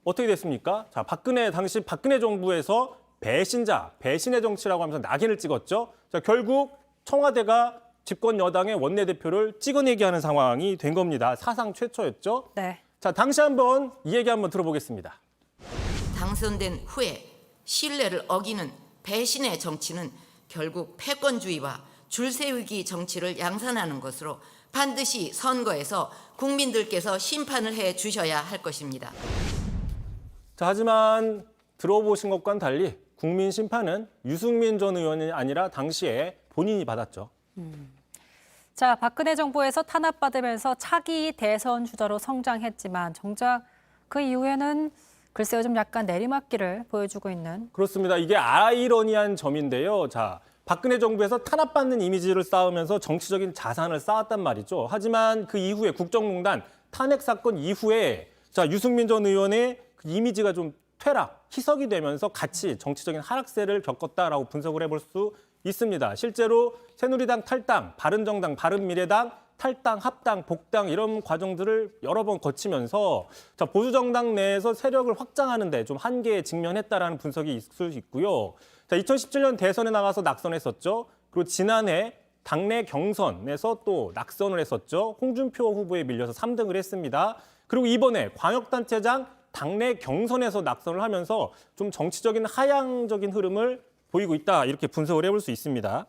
어떻게 됐습니까? 자, 당시 박근혜 정부에서 배신의 정치라고 하면서 낙인을 찍었죠. 자, 결국 청와대가 집권 여당의 원내대표를 찍어내게 하는 상황이 된 겁니다. 사상 최초였죠. 네. 자, 당시 한번 이 얘기 한번 들어보겠습니다. 당선된 후에 신뢰를 어기는 배신의 정치는 결국 패권주의와 줄세우기 정치를 양산하는 것으로 반드시 선거에서 국민들께서 심판을 해 주셔야 할 것입니다. 자, 하지만 들어보신 것과는 달리 국민 심판은 유승민 전 의원이 아니라 당시에 본인이 받았죠. 자, 박근혜 정부에서 탄압받으면서 차기 대선 주자로 성장했지만 정작 그 이후에는 글쎄요, 좀 약간 내리막길을 보여주고 있는. 그렇습니다. 이게 아이러니한 점인데요. 자, 박근혜 정부에서 탄압받는 이미지를 쌓으면서 정치적인 자산을 쌓았단 말이죠. 하지만 그 이후에 국정농단 탄핵 사건 이후에 자, 유승민 전 의원의 그 이미지가 좀 희석이 되면서 같이 정치적인 하락세를 겪었다라고 분석을 해볼 수 있습니다. 실제로 새누리당 탈당, 바른정당, 바른미래당 탈당, 합당, 복당 이런 과정들을 여러 번 거치면서 자, 보수정당 내에서 세력을 확장하는 데 좀 한계에 직면했다라는 분석이 있을 수 있고요. 자, 2017년 대선에 나가서 낙선했었죠. 그리고 지난해 당내 경선에서 또 낙선을 했었죠. 홍준표 후보에 밀려서 3등을 했습니다. 그리고 이번에 광역단체장 당내 경선에서 낙선을 하면서 좀 정치적인 하향적인 흐름을 보이고 있다. 이렇게 분석을 해볼 수 있습니다.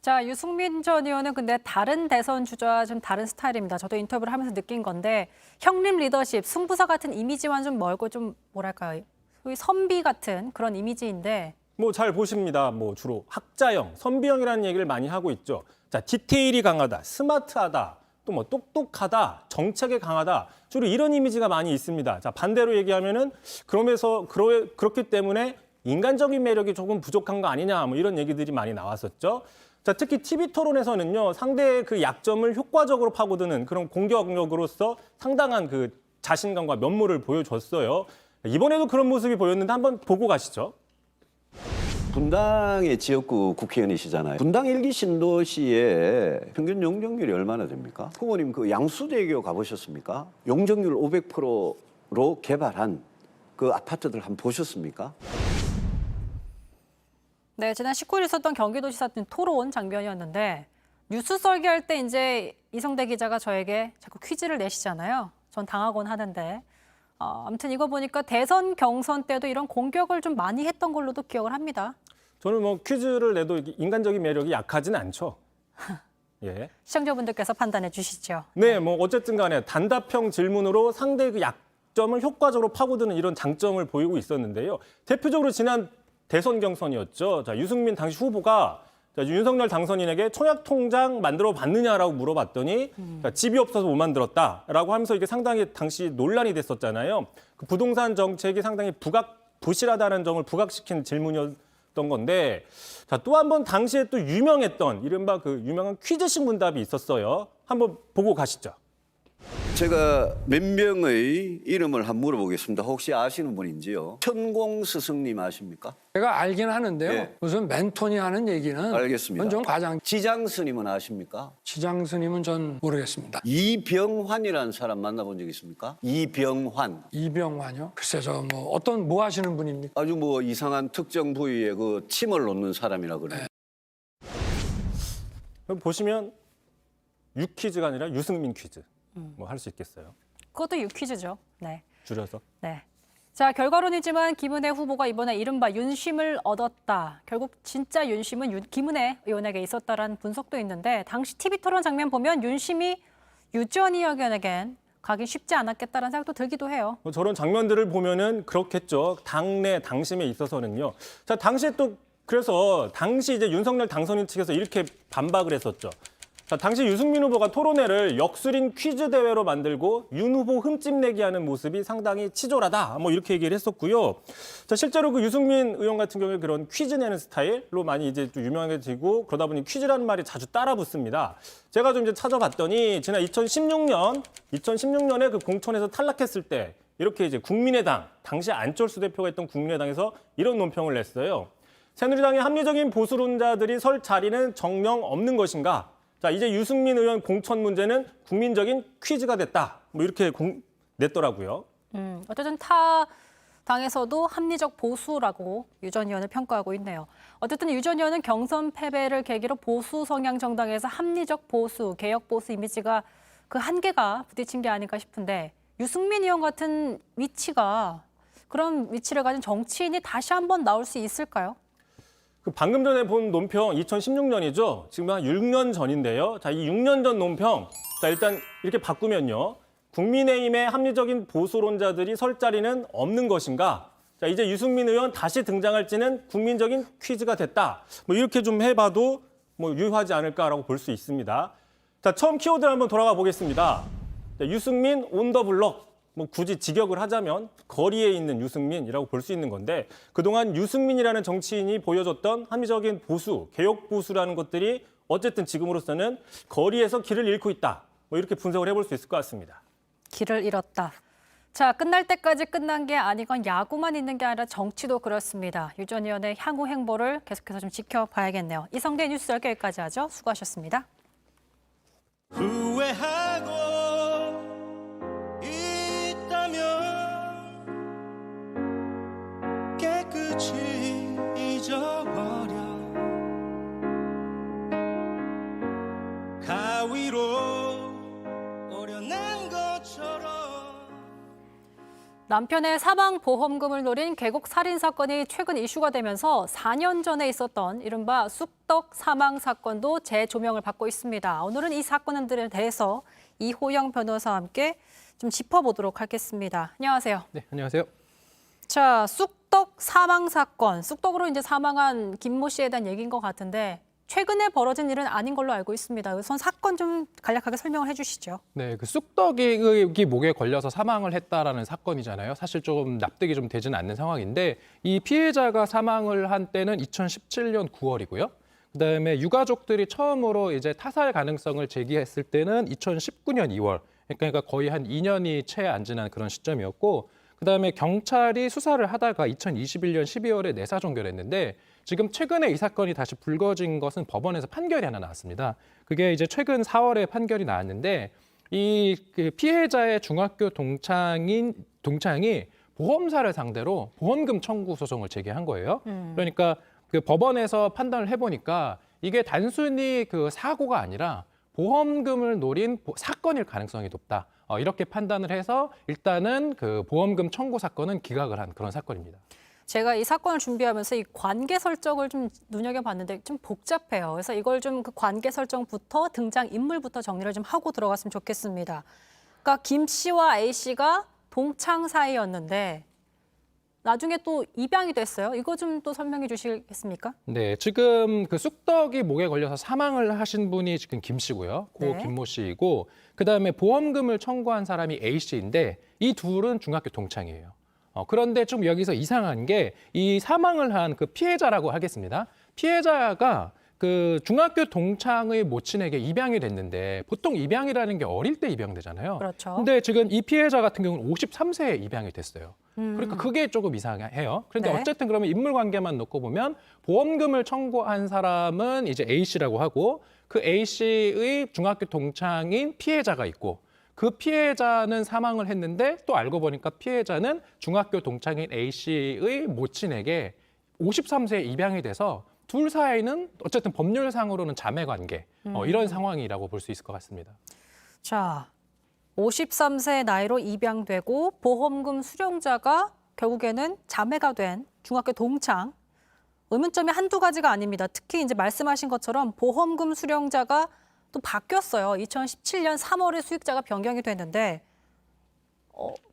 자, 유승민 전 의원은 근데 다른 대선 주자와 좀 다른 스타일입니다. 저도 인터뷰를 하면서 느낀 건데 형님 리더십, 승부사 같은 이미지와는 좀 멀고 좀 뭐랄까요. 소위 선비 같은 그런 이미지인데. 잘 보십니다. 주로 학자형, 선비형이라는 얘기를 많이 하고 있죠. 자, 디테일이 강하다, 스마트하다, 또 똑똑하다, 정책에 강하다. 주로 이런 이미지가 많이 있습니다. 자, 반대로 얘기하면은 그렇기 때문에 인간적인 매력이 조금 부족한 거 아니냐, 이런 얘기들이 많이 나왔었죠. 자, 특히 TV 토론에서는요, 상대의 그 약점을 효과적으로 파고드는 그런 공격력으로서 상당한 그 자신감과 면모를 보여줬어요. 이번에도 그런 모습이 보였는데 한번 보고 가시죠. 분당의 지역구 국회의원이시잖아요. 분당 1기 신도시의 평균 용적률이 얼마나 됩니까? 후보님 그 양수대교 가보셨습니까? 용적률 500%로 개발한 그 아파트들 한번 보셨습니까? 네, 지난 19일 있었던 경기도지사 토론 장면이었는데 뉴스 설계할 때 이제 이성대 기자가 저에게 자꾸 퀴즈를 내시잖아요. 전 당하곤 하는데. 아무튼 이거 보니까 대선 경선 때도 이런 공격을 좀 많이 했던 걸로도 기억을 합니다. 저는 퀴즈를 내도 인간적인 매력이 약하진 않죠. 예. 시청자분들께서 판단해 주시죠. 네, 어쨌든 간에 단답형 질문으로 상대의 그 약점을 효과적으로 파고드는 이런 장점을 보이고 있었는데요. 대표적으로 지난 대선 경선이었죠. 자, 유승민 당시 후보가 윤석열 당선인에게 청약통장 만들어 봤느냐라고 물어봤더니 집이 없어서 못 만들었다라고 하면서 이게 상당히 당시 논란이 됐었잖아요. 그 부동산 정책이 상당히 부실하다는 점을 부각시킨 질문이었던 건데 자, 또 한 번 당시에 또 유명했던 이른바 그 유명한 퀴즈식 문답이 있었어요. 한번 보고 가시죠. 제가 몇 명의 이름을 한번 물어보겠습니다. 혹시 아시는 분인지요? 천공 스승님 아십니까? 제가 알긴 하는데요. 예. 무슨 멘토니 하는 얘기는 알겠습니다. 그건 좀 과장. 지장 스님은 아십니까? 지장 스님은 전 모르겠습니다. 이병환이라는 사람 만나본 적 있습니까? 이병환. 이병환이요? 글쎄 저 뭐 하시는 분입니까? 아주 이상한 특정 부위에 그 침을 놓는 사람이라 그래요. 보시면 유퀴즈가 아니라 유승민 퀴즈. 할 수 있겠어요. 그것도 유퀴즈죠. 네. 줄여서. 네. 자, 결과론이지만 김은혜 후보가 이번에 이른바 윤심을 얻었다. 결국 진짜 윤심은 김은혜 의원에게 있었다라는 분석도 있는데 당시 TV 토론 장면 보면 윤심이 유지원 의원에겐 가기 쉽지 않았겠다라는 생각도 들기도 해요. 저런 장면들을 보면은 그렇겠죠. 당내 당심에 있어서는요. 자, 당시에 또 그래서 당시 이제 윤석열 당선인 측에서 이렇게 반박을 했었죠. 자, 당시 유승민 후보가 토론회를 역술인 퀴즈 대회로 만들고 윤 후보 흠집내기 하는 모습이 상당히 치졸하다. 뭐 이렇게 얘기를 했었고요. 자, 실제로 그 유승민 의원 같은 경우에 그런 퀴즈 내는 스타일로 많이 이제 좀 유명해지고 그러다 보니 퀴즈라는 말이 자주 따라 붙습니다. 제가 좀 이제 찾아봤더니 지난 2016년에 그 공천에서 탈락했을 때 이렇게 이제 국민의당, 당시 안철수 대표가 있던 국민의당에서 이런 논평을 냈어요. 새누리당의 합리적인 보수론자들이 설 자리는 정령 없는 것인가? 자, 이제 유승민 의원 공천 문제는 국민적인 퀴즈가 됐다. 뭐 이렇게 냈더라고요. 어쨌든 타 당에서도 합리적 보수라고 유 전 의원을 평가하고 있네요. 어쨌든 유 전 의원은 경선 패배를 계기로 보수 성향 정당에서 합리적 보수, 개혁 보수 이미지가 그 한계가 부딪힌 게 아닐까 싶은데 유승민 의원 같은 위치가 그런 위치를 가진 정치인이 다시 한번 나올 수 있을까요? 방금 전에 본 논평 2016년이죠. 지금 한 6년 전인데요. 자, 이 6년 전 논평. 자, 일단 이렇게 바꾸면요. 국민의힘의 합리적인 보수론자들이 설 자리는 없는 것인가? 자, 이제 유승민 의원 다시 등장할지는 국민적인 퀴즈가 됐다. 뭐 이렇게 좀 해봐도 뭐 유효하지 않을까라고 볼 수 있습니다. 자, 처음 키워드를 한번 돌아가 보겠습니다. 자, 유승민 온 더 블럭. 뭐 굳이 직역을 하자면 거리에 있는 유승민이라고 볼 수 있는 건데 그동안 유승민이라는 정치인이 보여줬던 합리적인 보수, 개혁 보수라는 것들이 어쨌든 지금으로서는 거리에서 길을 잃고 있다. 뭐 이렇게 분석을 해볼 수 있을 것 같습니다. 길을 잃었다. 자, 끝날 때까지 끝난 게 아니건 야구만 있는 게 아니라 정치도 그렇습니다. 유 전 의원의 향후 행보를 계속해서 좀 지켜봐야겠네요. 이성대 뉴스 10개 여기까지 하죠. 수고하셨습니다. 후회하고 깨끗이 잊어버려 가위로 오려낸 것처럼 남편의 사망 보험금을 노린 계곡 살인 사건이 최근 이슈가 되면서 4년 전에 있었던 이른바 쑥떡 사망 사건도 재조명을 받고 있습니다. 오늘은 이 사건들에 대해서 이호영 변호사와 함께 좀 짚어보도록 하겠습니다. 안녕하세요. 네, 안녕하세요. 자, 쑥떡 사망 사건, 쑥떡으로 이제 사망한 김모 씨에 대한 얘기인 것 같은데 최근에 벌어진 일은 아닌 걸로 알고 있습니다. 우선 사건 좀 간략하게 설명을 해주시죠. 네, 그 쑥떡이 목에 걸려서 사망을 했다라는 사건이잖아요. 사실 좀 납득이 좀 되지는 않는 상황인데 이 피해자가 사망을 한 때는 2017년 9월이고요. 그다음에 유가족들이 처음으로 이제 타살 가능성을 제기했을 때는 2019년 2월. 그러니까 거의 한 2년이 채 안 지난 그런 시점이었고 그다음에 경찰이 수사를 하다가 2021년 12월에 내사 종결했는데 지금 최근에 이 사건이 다시 불거진 것은 법원에서 판결이 하나 나왔습니다. 그게 이제 최근 4월에 판결이 나왔는데 이 피해자의 중학교 동창이 보험사를 상대로 보험금 청구 소송을 제기한 거예요. 그러니까 그 법원에서 판단을 해보니까 이게 단순히 그 사고가 아니라 보험금을 노린 사건일 가능성이 높다. 이렇게 판단을 해서 일단은 그 보험금 청구 사건은 기각을 한 그런 사건입니다. 제가 이 사건을 준비하면서 이 관계 설정을 좀 눈여겨봤는데 좀 복잡해요. 그래서 이걸 좀 그 관계 설정부터 등장 인물부터 정리를 좀 하고 들어갔으면 좋겠습니다. 그러니까 김 씨와 A 씨가 동창 사이였는데 나중에 또 입양이 됐어요. 이거 좀 또 설명해 주시겠습니까? 네, 지금 그 쑥떡이 목에 걸려서 사망을 하신 분이 지금 김 씨고요. 고 네. 김모 씨이고 그다음에 보험금을 청구한 사람이 A 씨인데 이 둘은 중학교 동창이에요. 그런데 좀 여기서 이상한 게 이 사망을 한 그 피해자라고 하겠습니다. 피해자가 그 중학교 동창의 모친에게 입양이 됐는데 보통 입양이라는 게 어릴 때 입양되잖아요. 그렇죠. 근데 지금 이 피해자 같은 경우는 53세에 입양이 됐어요. 그러니까 그게 조금 이상해요. 그런데 네. 어쨌든 그러면 인물 관계만 놓고 보면 보험금을 청구한 사람은 이제 A 씨라고 하고 그 A 씨의 중학교 동창인 피해자가 있고 그 피해자는 사망을 했는데 또 알고 보니까 피해자는 중학교 동창인 A 씨의 모친에게 53세에 입양이 돼서 둘 사이는 어쨌든 법률상으로는 자매 관계 이런 상황이라고 볼 수 있을 것 같습니다. 자, 53세 나이로 입양되고 보험금 수령자가 결국에는 자매가 된 중학교 동창. 의문점이 한두 가지가 아닙니다. 특히 이제 말씀하신 것처럼 보험금 수령자가 또 바뀌었어요. 2017년 3월에 수익자가 변경이 됐는데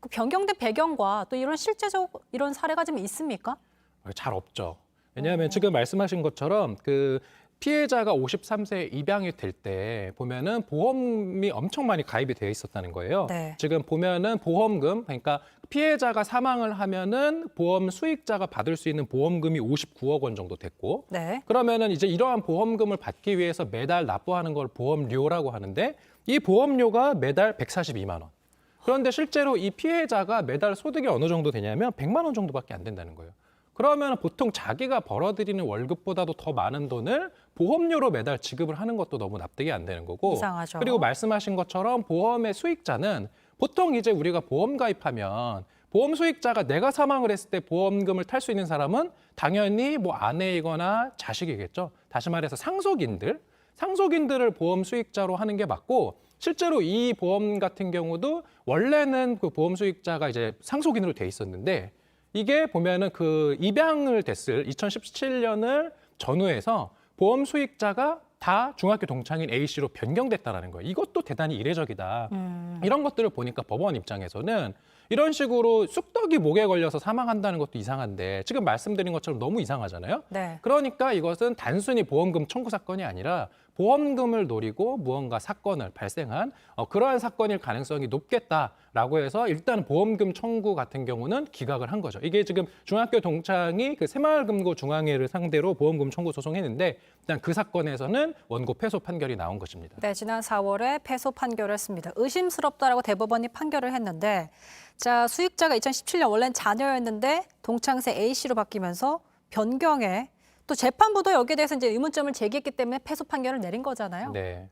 그 변경된 배경과 또 이런 실제적 이런 사례가 좀 있습니까? 잘 없죠. 왜냐하면 지금 말씀하신 것처럼 그 피해자가 53세에 입양이 될 때 보면은 보험이 엄청 많이 가입이 되어 있었다는 거예요. 네. 지금 보면은 보험금, 그러니까 피해자가 사망을 하면은 보험 수익자가 받을 수 있는 보험금이 59억 원 정도 됐고, 네. 그러면은 이제 이러한 보험금을 받기 위해서 매달 납부하는 걸 보험료라고 하는데, 이 보험료가 매달 142만 원. 그런데 실제로 이 피해자가 매달 소득이 어느 정도 되냐면 100만 원 정도밖에 안 된다는 거예요. 그러면 보통 자기가 벌어들이는 월급보다도 더 많은 돈을 보험료로 매달 지급을 하는 것도 너무 납득이 안 되는 거고. 이상하죠. 그리고 말씀하신 것처럼 보험의 수익자는 보통 이제 우리가 보험 가입하면 보험 수익자가 내가 사망을 했을 때 보험금을 탈 수 있는 사람은 당연히 뭐 아내이거나 자식이겠죠. 다시 말해서 상속인들을 보험 수익자로 하는 게 맞고, 실제로 이 보험 같은 경우도 원래는 그 보험 수익자가 이제 상속인으로 돼 있었는데, 이게 보면은 그 입양을 됐을 2017년을 전후해서 보험 수익자가 다 중학교 동창인 A 씨로 변경됐다라는 거예요. 이것도 대단히 이례적이다. 이런 것들을 보니까 법원 입장에서는 이런 식으로 쑥떡이 목에 걸려서 사망한다는 것도 이상한데, 지금 말씀드린 것처럼 너무 이상하잖아요. 네. 그러니까 이것은 단순히 보험금 청구 사건이 아니라 보험금을 노리고 무언가 사건을 발생한 그러한 사건일 가능성이 높겠다라고 해서 일단 보험금 청구 같은 경우는 기각을 한 거죠. 이게 지금 중학교 동창이 그 새마을금고 중앙회를 상대로 보험금 청구 소송했는데, 일단 그 사건에서는 원고 패소 판결이 나온 것입니다. 네, 지난 4월에 패소 판결을 했습니다. 의심스럽다라고 대법원이 판결을 했는데, 자, 수익자가 2017년 원래는 자녀였는데 동창세 A 씨로 바뀌면서 변경에 또 재판부도 여기에 대해서 이제 의문점을 제기했기 때문에 패소 판결을 내린 거잖아요. 네.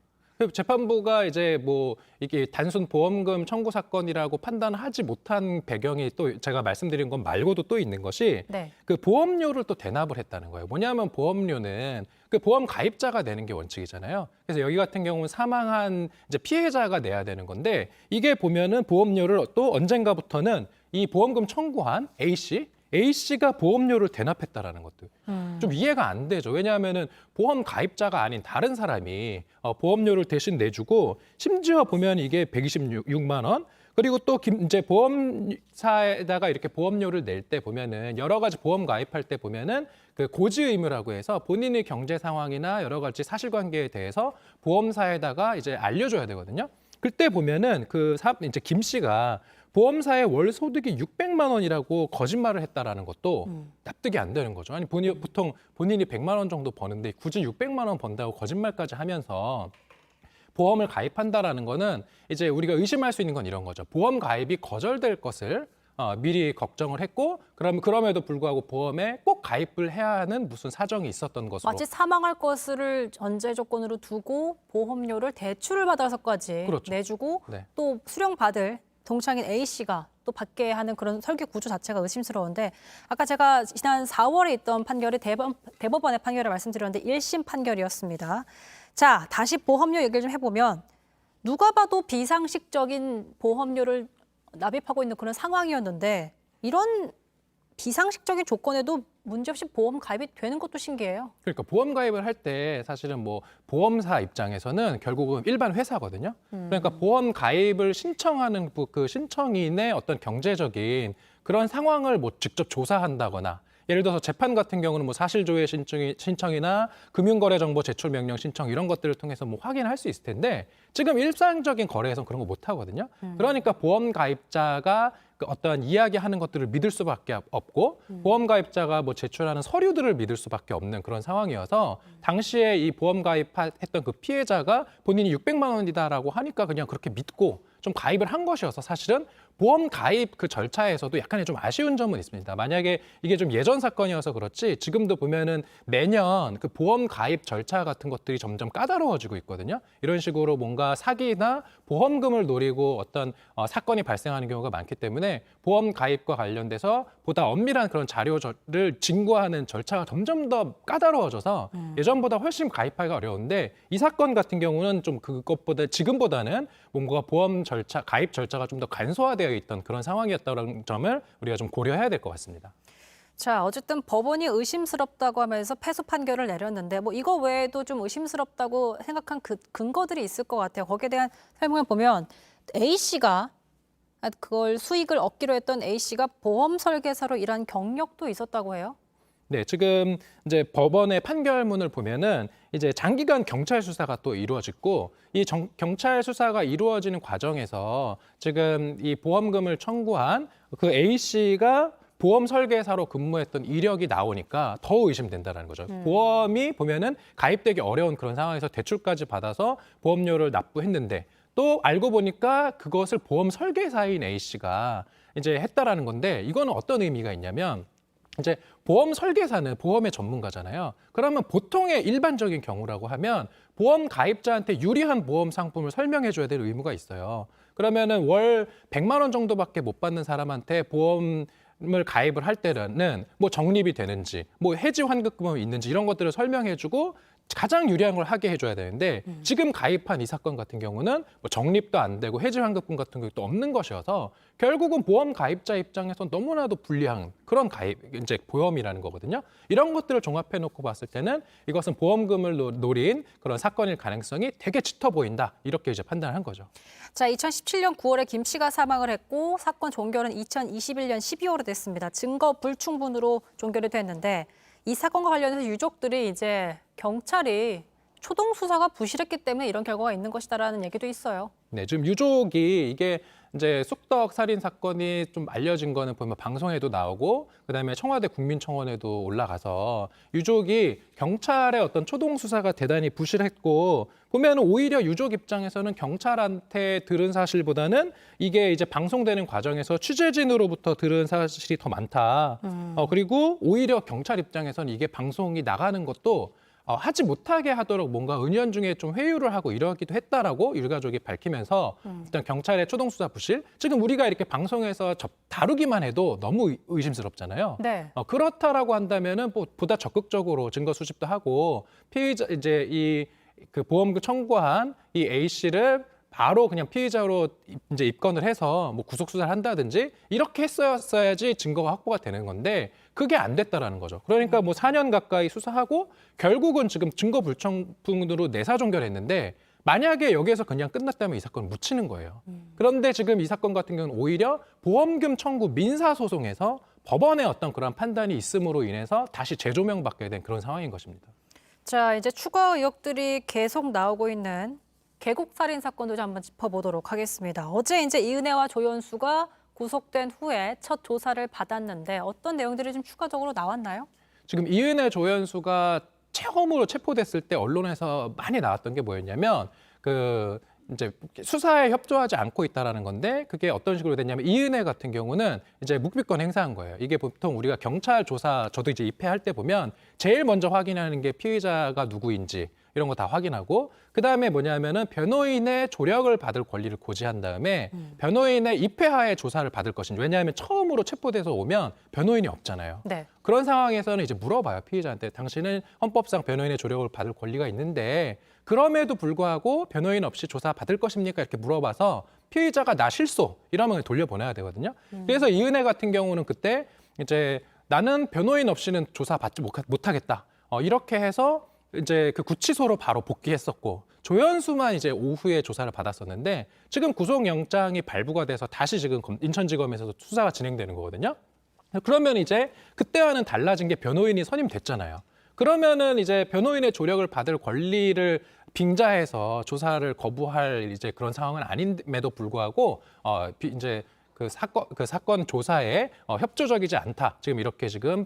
재판부가 이제 뭐 이게 단순 보험금 청구 사건이라고 판단하지 못한 배경이 또 제가 말씀드린 것 말고도 또 있는 것이 네. 그 보험료를 또 대납을 했다는 거예요. 뭐냐면 보험료는 그 보험 가입자가 내는 게 원칙이잖아요. 그래서 여기 같은 경우는 사망한 이제 피해자가 내야 되는 건데, 이게 보면은 보험료를 또 언젠가부터는 이 보험금 청구한 A 씨가 보험료를 대납했다라는 것들. 좀 이해가 안 되죠. 왜냐하면은 보험 가입자가 아닌 다른 사람이 보험료를 대신 내주고, 심지어 보면 이게 126만 원, 그리고 또 이제 보험사에다가 이렇게 보험료를 낼 때 보면은 여러 가지 보험 가입할 때 보면은 그 고지 의무라고 해서 본인의 경제 상황이나 여러 가지 사실관계에 대해서 보험사에다가 이제 알려줘야 되거든요. 그때 보면은 이제 김 씨가 보험사의 월 소득이 600만 원이라고 거짓말을 했다라는 것도 납득이 안 되는 거죠. 아니 보통 본인이 100만 원 정도 버는데 굳이 600만 원 번다고 거짓말까지 하면서 보험을 가입한다라는 거는 이제 우리가 의심할 수 있는 건 이런 거죠. 보험 가입이 거절될 것을 미리 걱정을 했고, 그럼에도 불구하고 보험에 꼭 가입을 해야 하는 무슨 사정이 있었던 것으로. 마치 사망할 것을 전제 조건으로 두고 보험료를 대출을 받아서까지 그렇죠. 내주고 네. 또 수령받을 동창인 A 씨가 또 받게 하는 그런 설계 구조 자체가 의심스러운데, 아까 제가 지난 4월에 있던 판결이 대법원의 판결을 말씀드렸는데 1심 판결이었습니다. 자, 다시 보험료 얘기를 좀 해보면 누가 봐도 비상식적인 보험료를 납입하고 있는 그런 상황이었는데, 이런 비상식적인 조건에도 문제없이 보험 가입이 되는 것도 신기해요. 그러니까 보험 가입을 할 때 사실은 뭐 보험사 입장에서는 결국은 일반 회사거든요. 그러니까 보험 가입을 신청하는 그 신청인의 어떤 경제적인 그런 상황을 뭐 직접 조사한다거나, 예를 들어서 재판 같은 경우는 뭐 사실조회 신청이나 금융거래정보 제출 명령 신청 이런 것들을 통해서 뭐 확인할 수 있을 텐데, 지금 일상적인 거래에서는 그런 거 못 하거든요. 그러니까 보험 가입자가 그 어떠한 이야기하는 것들을 믿을 수밖에 없고, 보험 가입자가 뭐 제출하는 서류들을 믿을 수밖에 없는 그런 상황이어서, 당시에 이 보험 가입했던 그 피해자가 본인이 600만 원이다라고 하니까 그냥 그렇게 믿고 좀 가입을 한 것이어서, 사실은 보험 가입 그 절차에서도 약간의 좀 아쉬운 점은 있습니다. 만약에 이게 좀 예전 사건이어서 그렇지 지금도 보면은 매년 그 보험 가입 절차 같은 것들이 점점 까다로워지고 있거든요. 이런 식으로 뭔가 사기나 보험금을 노리고 어떤 사건이 발생하는 경우가 많기 때문에 보험 가입과 관련돼서 보다 엄밀한 그런 자료를 진구하는 절차가 점점 더 까다로워져서 예전보다 훨씬 가입하기가 어려운데, 이 사건 같은 경우는 좀 그것보다 지금보다는 뭔가 보험 절차, 가입 절차가 좀 더 간소화되어 있던 그런 상황이었다는 점을 우리가 좀 고려해야 될 것 같습니다. 자, 어쨌든 법원이 의심스럽다고 하면서 패소 판결을 내렸는데, 뭐 이거 외에도 좀 의심스럽다고 생각한 근거들이 있을 것 같아요. 거기에 대한 설명을 보면 A 씨가 그걸 수익을 얻기로 했던 A 씨가 보험 설계사로 일한 경력도 있었다고 해요. 네, 지금 이제 법원의 판결문을 보면은 이제 장기간 경찰 수사가 또 이루어졌고 이 경찰 수사가 이루어지는 과정에서 지금 이 보험금을 청구한 그 A 씨가 보험 설계사로 근무했던 이력이 나오니까 더 의심된다는 거죠. 보험이 보면은 가입되기 어려운 그런 상황에서 대출까지 받아서 보험료를 납부했는데 또 알고 보니까 그것을 보험 설계사인 A 씨가 이제 했다라는 건데 이거는 어떤 의미가 있냐면 이제 보험 설계사는 보험의 전문가잖아요. 그러면 보통의 일반적인 경우라고 하면 보험 가입자한테 유리한 보험 상품을 설명해 줘야 될 의무가 있어요. 그러면은 월 100만 원 정도밖에 못 받는 사람한테 보험을 가입을 할 때는 뭐 적립이 되는지 뭐 해지 환급금이 있는지 이런 것들을 설명해 주고 가장 유리한 걸 하게 해줘야 되는데 지금 가입한 이 사건 같은 경우는 뭐 적립도 안 되고 해지 환급금 같은 것도 없는 것이어서 결국은 보험 가입자 입장에서 너무나도 불리한 그런 가입 이제 보험이라는 거거든요. 이런 것들을 종합해 놓고 봤을 때는 이것은 보험금을 노린 그런 사건일 가능성이 되게 짙어 보인다 이렇게 이제 판단을 한 거죠. 자, 2017년 9월에 김 씨가 사망을 했고 사건 종결은 2021년 12월에 됐습니다. 증거 불충분으로 종결이 됐는데 이 사건과 관련해서 유족들이 이제 경찰이 초동 수사가 부실했기 때문에 이런 결과가 있는 것이다라는 얘기도 있어요. 네, 지금 유족이 이게 이제 쑥덕 살인 사건이 좀 알려진 거는 보면 방송에도 나오고 그다음에 청와대 국민청원에도 올라가서 유족이 경찰의 어떤 초동 수사가 대단히 부실했고 보면 오히려 유족 입장에서는 경찰한테 들은 사실보다는 이게 이제 방송되는 과정에서 취재진으로부터 들은 사실이 더 많다. 그리고 오히려 경찰 입장에서는 이게 방송이 나가는 것도 하지 못하게 하도록 뭔가 은연중에 좀 회유를 하고 이러기도 했다라고 유가족이 밝히면서 일단 경찰의 초동 수사 부실 지금 우리가 이렇게 방송에서 다루기만 해도 너무 의심스럽잖아요. 네. 그렇다라고 한다면은 보다 적극적으로 증거 수집도 하고 피의자 이제 이 그 보험금 청구한 이 A 씨를 바로 그냥 피의자로 이제 입건을 해서 뭐 구속 수사를 한다든지 이렇게 했어야지 증거가 확보가 되는 건데 그게 안 됐다라는 거죠. 그러니까 뭐 4년 가까이 수사하고 결국은 지금 증거 불충분으로 내사 종결했는데 만약에 여기에서 그냥 끝났다면 이 사건을 묻히는 거예요. 그런데 지금 이 사건 같은 경우는 오히려 보험금 청구 민사 소송에서 법원의 어떤 그런 판단이 있음으로 인해서 다시 재조명받게 된 그런 상황인 것입니다. 자, 이제 추가 의혹들이 계속 나오고 있는 계곡 살인 사건도 좀 한번 짚어보도록 하겠습니다. 어제 이제 이은혜와 조연수가 구속된 후에 첫 조사를 받았는데 어떤 내용들이 좀 추가적으로 나왔나요? 지금 이은혜 조연수가 처음으로 체포됐을 때 언론에서 많이 나왔던 게 뭐였냐면 그 이제 수사에 협조하지 않고 있다라는 건데 그게 어떤 식으로 됐냐면 이은혜 같은 경우는 이제 묵비권 행사한 거예요. 이게 보통 우리가 경찰 조사 저도 이제 입회할 때 보면 제일 먼저 확인하는 게 피의자가 누구인지 이런 거 다 확인하고 그다음에 뭐냐면은 변호인의 조력을 받을 권리를 고지한 다음에 변호인의 입회하에 조사를 받을 것인지 왜냐하면 처음으로 체포돼서 오면 변호인이 없잖아요. 네. 그런 상황에서는 이제 물어봐요. 피의자한테 당신은 헌법상 변호인의 조력을 받을 권리가 있는데 그럼에도 불구하고 변호인 없이 조사 받을 것입니까? 이렇게 물어봐서 피의자가 나 실소 이러면 돌려보내야 되거든요. 그래서 이은혜 같은 경우는 그때 이제 나는 변호인 없이는 조사 받지 못하겠다. 이렇게 해서 이제 그 구치소로 바로 복귀했었고 조연수만 이제 오후에 조사를 받았었는데 지금 구속영장이 발부가 돼서 다시 지금 인천지검에서 수사가 진행되는 거거든요. 그러면 이제 그때와는 달라진 게 변호인이 선임됐잖아요. 그러면은 이제 변호인의 조력을 받을 권리를 빙자해서 조사를 거부할 이제 그런 상황은 아님에도 불구하고 이제 그 사건 조사에 협조적이지 않다. 지금 이렇게 지금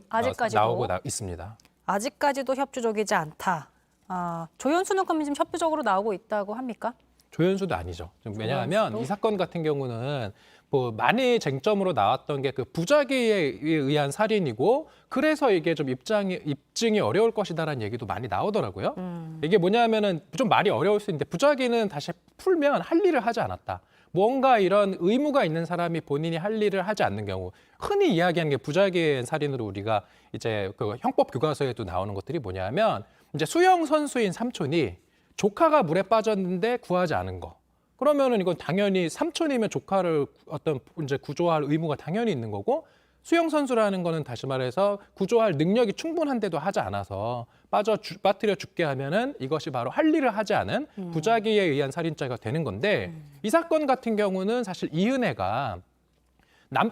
나오고 있습니다. 아직까지도 협조적이지 않다. 조연수는 그럼 지금 협조적으로 나오고 있다고 합니까? 조연수도 아니죠. 왜냐하면 이 사건 같은 경우는 뭐 많이 쟁점으로 나왔던 게 그 부작위에 의한 살인이고 그래서 이게 좀 입증이 어려울 것이다라는 얘기도 많이 나오더라고요. 이게 뭐냐면은 좀 말이 어려울 수 있는데 부작위는 다시 풀면 할 일을 하지 않았다. 뭔가 이런 의무가 있는 사람이 본인이 할 일을 하지 않는 경우 흔히 이야기하는 게 부작위의 살인으로 우리가 이제 그 형법 교과서에도 나오는 것들이 뭐냐면 이제 수영 선수인 삼촌이 조카가 물에 빠졌는데 구하지 않은 거. 그러면은 이건 당연히 삼촌이면 조카를 어떤 이제 구조할 의무가 당연히 있는 거고 수영 선수라는 거는 다시 말해서 구조할 능력이 충분한데도 하지 않아서 빠뜨려 죽게 하면은 이것이 바로 할 일을 하지 않은 부작위에 의한 살인죄가 되는 건데 이 사건 같은 경우는 사실 이은혜가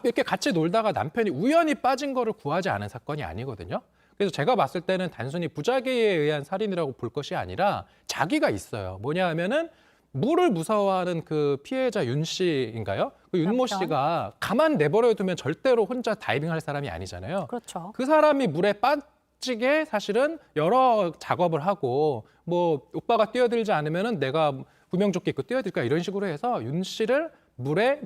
이렇게 같이 놀다가 남편이 우연히 빠진 거를 구하지 않은 사건이 아니거든요. 그래서 제가 봤을 때는 단순히 부작위에 의한 살인이라고 볼 것이 아니라 자기가 있어요. 뭐냐 하면은 물을 무서워하는 그 피해자 윤 씨인가요? 그 윤모 씨가 가만 내버려 두면 절대로 혼자 다이빙할 사람이 아니잖아요. 그렇죠. 그 사람이 물에 빠지게 사실은 여러 작업을 하고 뭐 오빠가 뛰어들지 않으면은 내가 구명조끼 입고 뛰어들까 이런 식으로 해서 윤 씨를 물에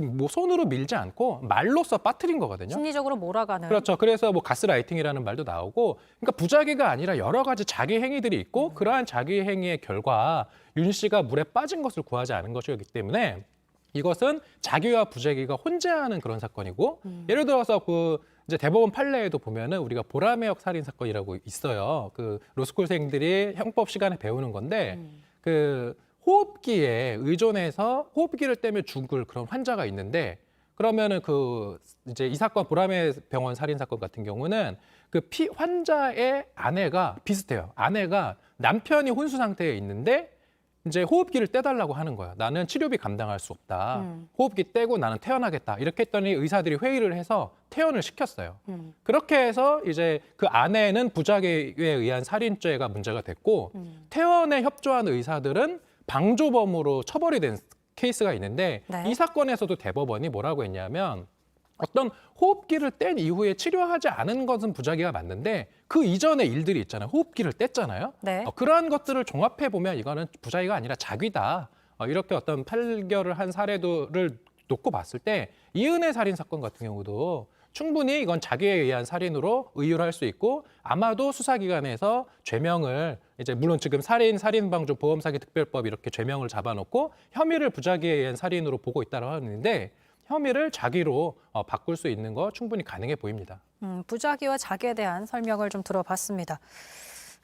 뭐 손으로 밀지 않고 말로써 빠뜨린 거거든요. 심리적으로 몰아가는. 그렇죠. 그래서 뭐 가스라이팅이라는 말도 나오고, 그러니까 부작위가 아니라 여러 가지 자기 행위들이 있고 그러한 자기 행위의 결과 윤 씨가 물에 빠진 것을 구하지 않은 것이기 때문에 이것은 자기와 부작위가 혼재하는 그런 사건이고, 예를 들어서 그 이제 대법원 판례에도 보면은 우리가 보라매역 살인 사건이라고 있어요. 그 로스쿨생들이 형법 시간에 배우는 건데 그 호흡기에 의존해서 호흡기를 떼며 죽을 그런 환자가 있는데, 그러면은 그 이제 이 사건 보라매 병원 살인 사건 같은 경우는 그 환자의 아내가 비슷해요. 아내가 남편이 혼수 상태에 있는데 이제 호흡기를 떼달라고 하는 거야. 나는 치료비 감당할 수 없다. 호흡기 떼고 나는 퇴원하겠다. 이렇게 했더니 의사들이 회의를 해서 퇴원을 시켰어요. 그렇게 해서 이제 그 아내는 부작위에 의한 살인죄가 문제가 됐고, 퇴원에 협조한 의사들은 방조범으로 처벌이 된 케이스가 있는데, 네. 이 사건에서도 대법원이 뭐라고 했냐면 어떤 호흡기를 뗀 이후에 치료하지 않은 것은 부작위가 맞는데 그 이전의 일들이 있잖아요. 호흡기를 뗐잖아요. 네. 그러한 것들을 종합해 보면 이거는 부작위가 아니라 자귀다. 이렇게 어떤 판결을 한 사례들을 놓고 봤을 때 이은혜 살인 사건 같은 경우도 충분히 이건 자기에 의한 살인으로 의율할 수 있고, 아마도 수사기관에서 죄명을 이제 물론 지금 살인방조 보험사기 특별법 이렇게 죄명을 잡아놓고 혐의를 부작위에 의한 살인으로 보고 있다고 하는데 혐의를 자기로 바꿀 수 있는 거 충분히 가능해 보입니다. 부작위와 자기에 대한 설명을 좀 들어봤습니다.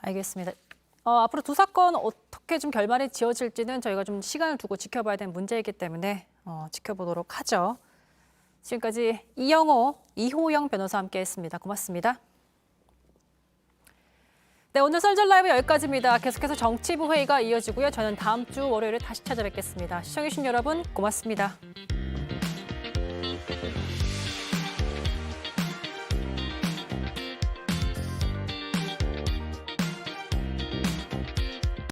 알겠습니다. 앞으로 두 사건 어떻게 좀 결말이 지어질지는 저희가 좀 시간을 두고 지켜봐야 되는 문제이기 때문에 지켜보도록 하죠. 지금까지 이호영 변호사와 함께했습니다. 고맙습니다. 네, 오늘 썰전 라이브 여기까지입니다. 계속해서 정치부 회의가 이어지고요. 저는 다음 주 월요일에 다시 찾아뵙겠습니다. 시청해주신 여러분 고맙습니다.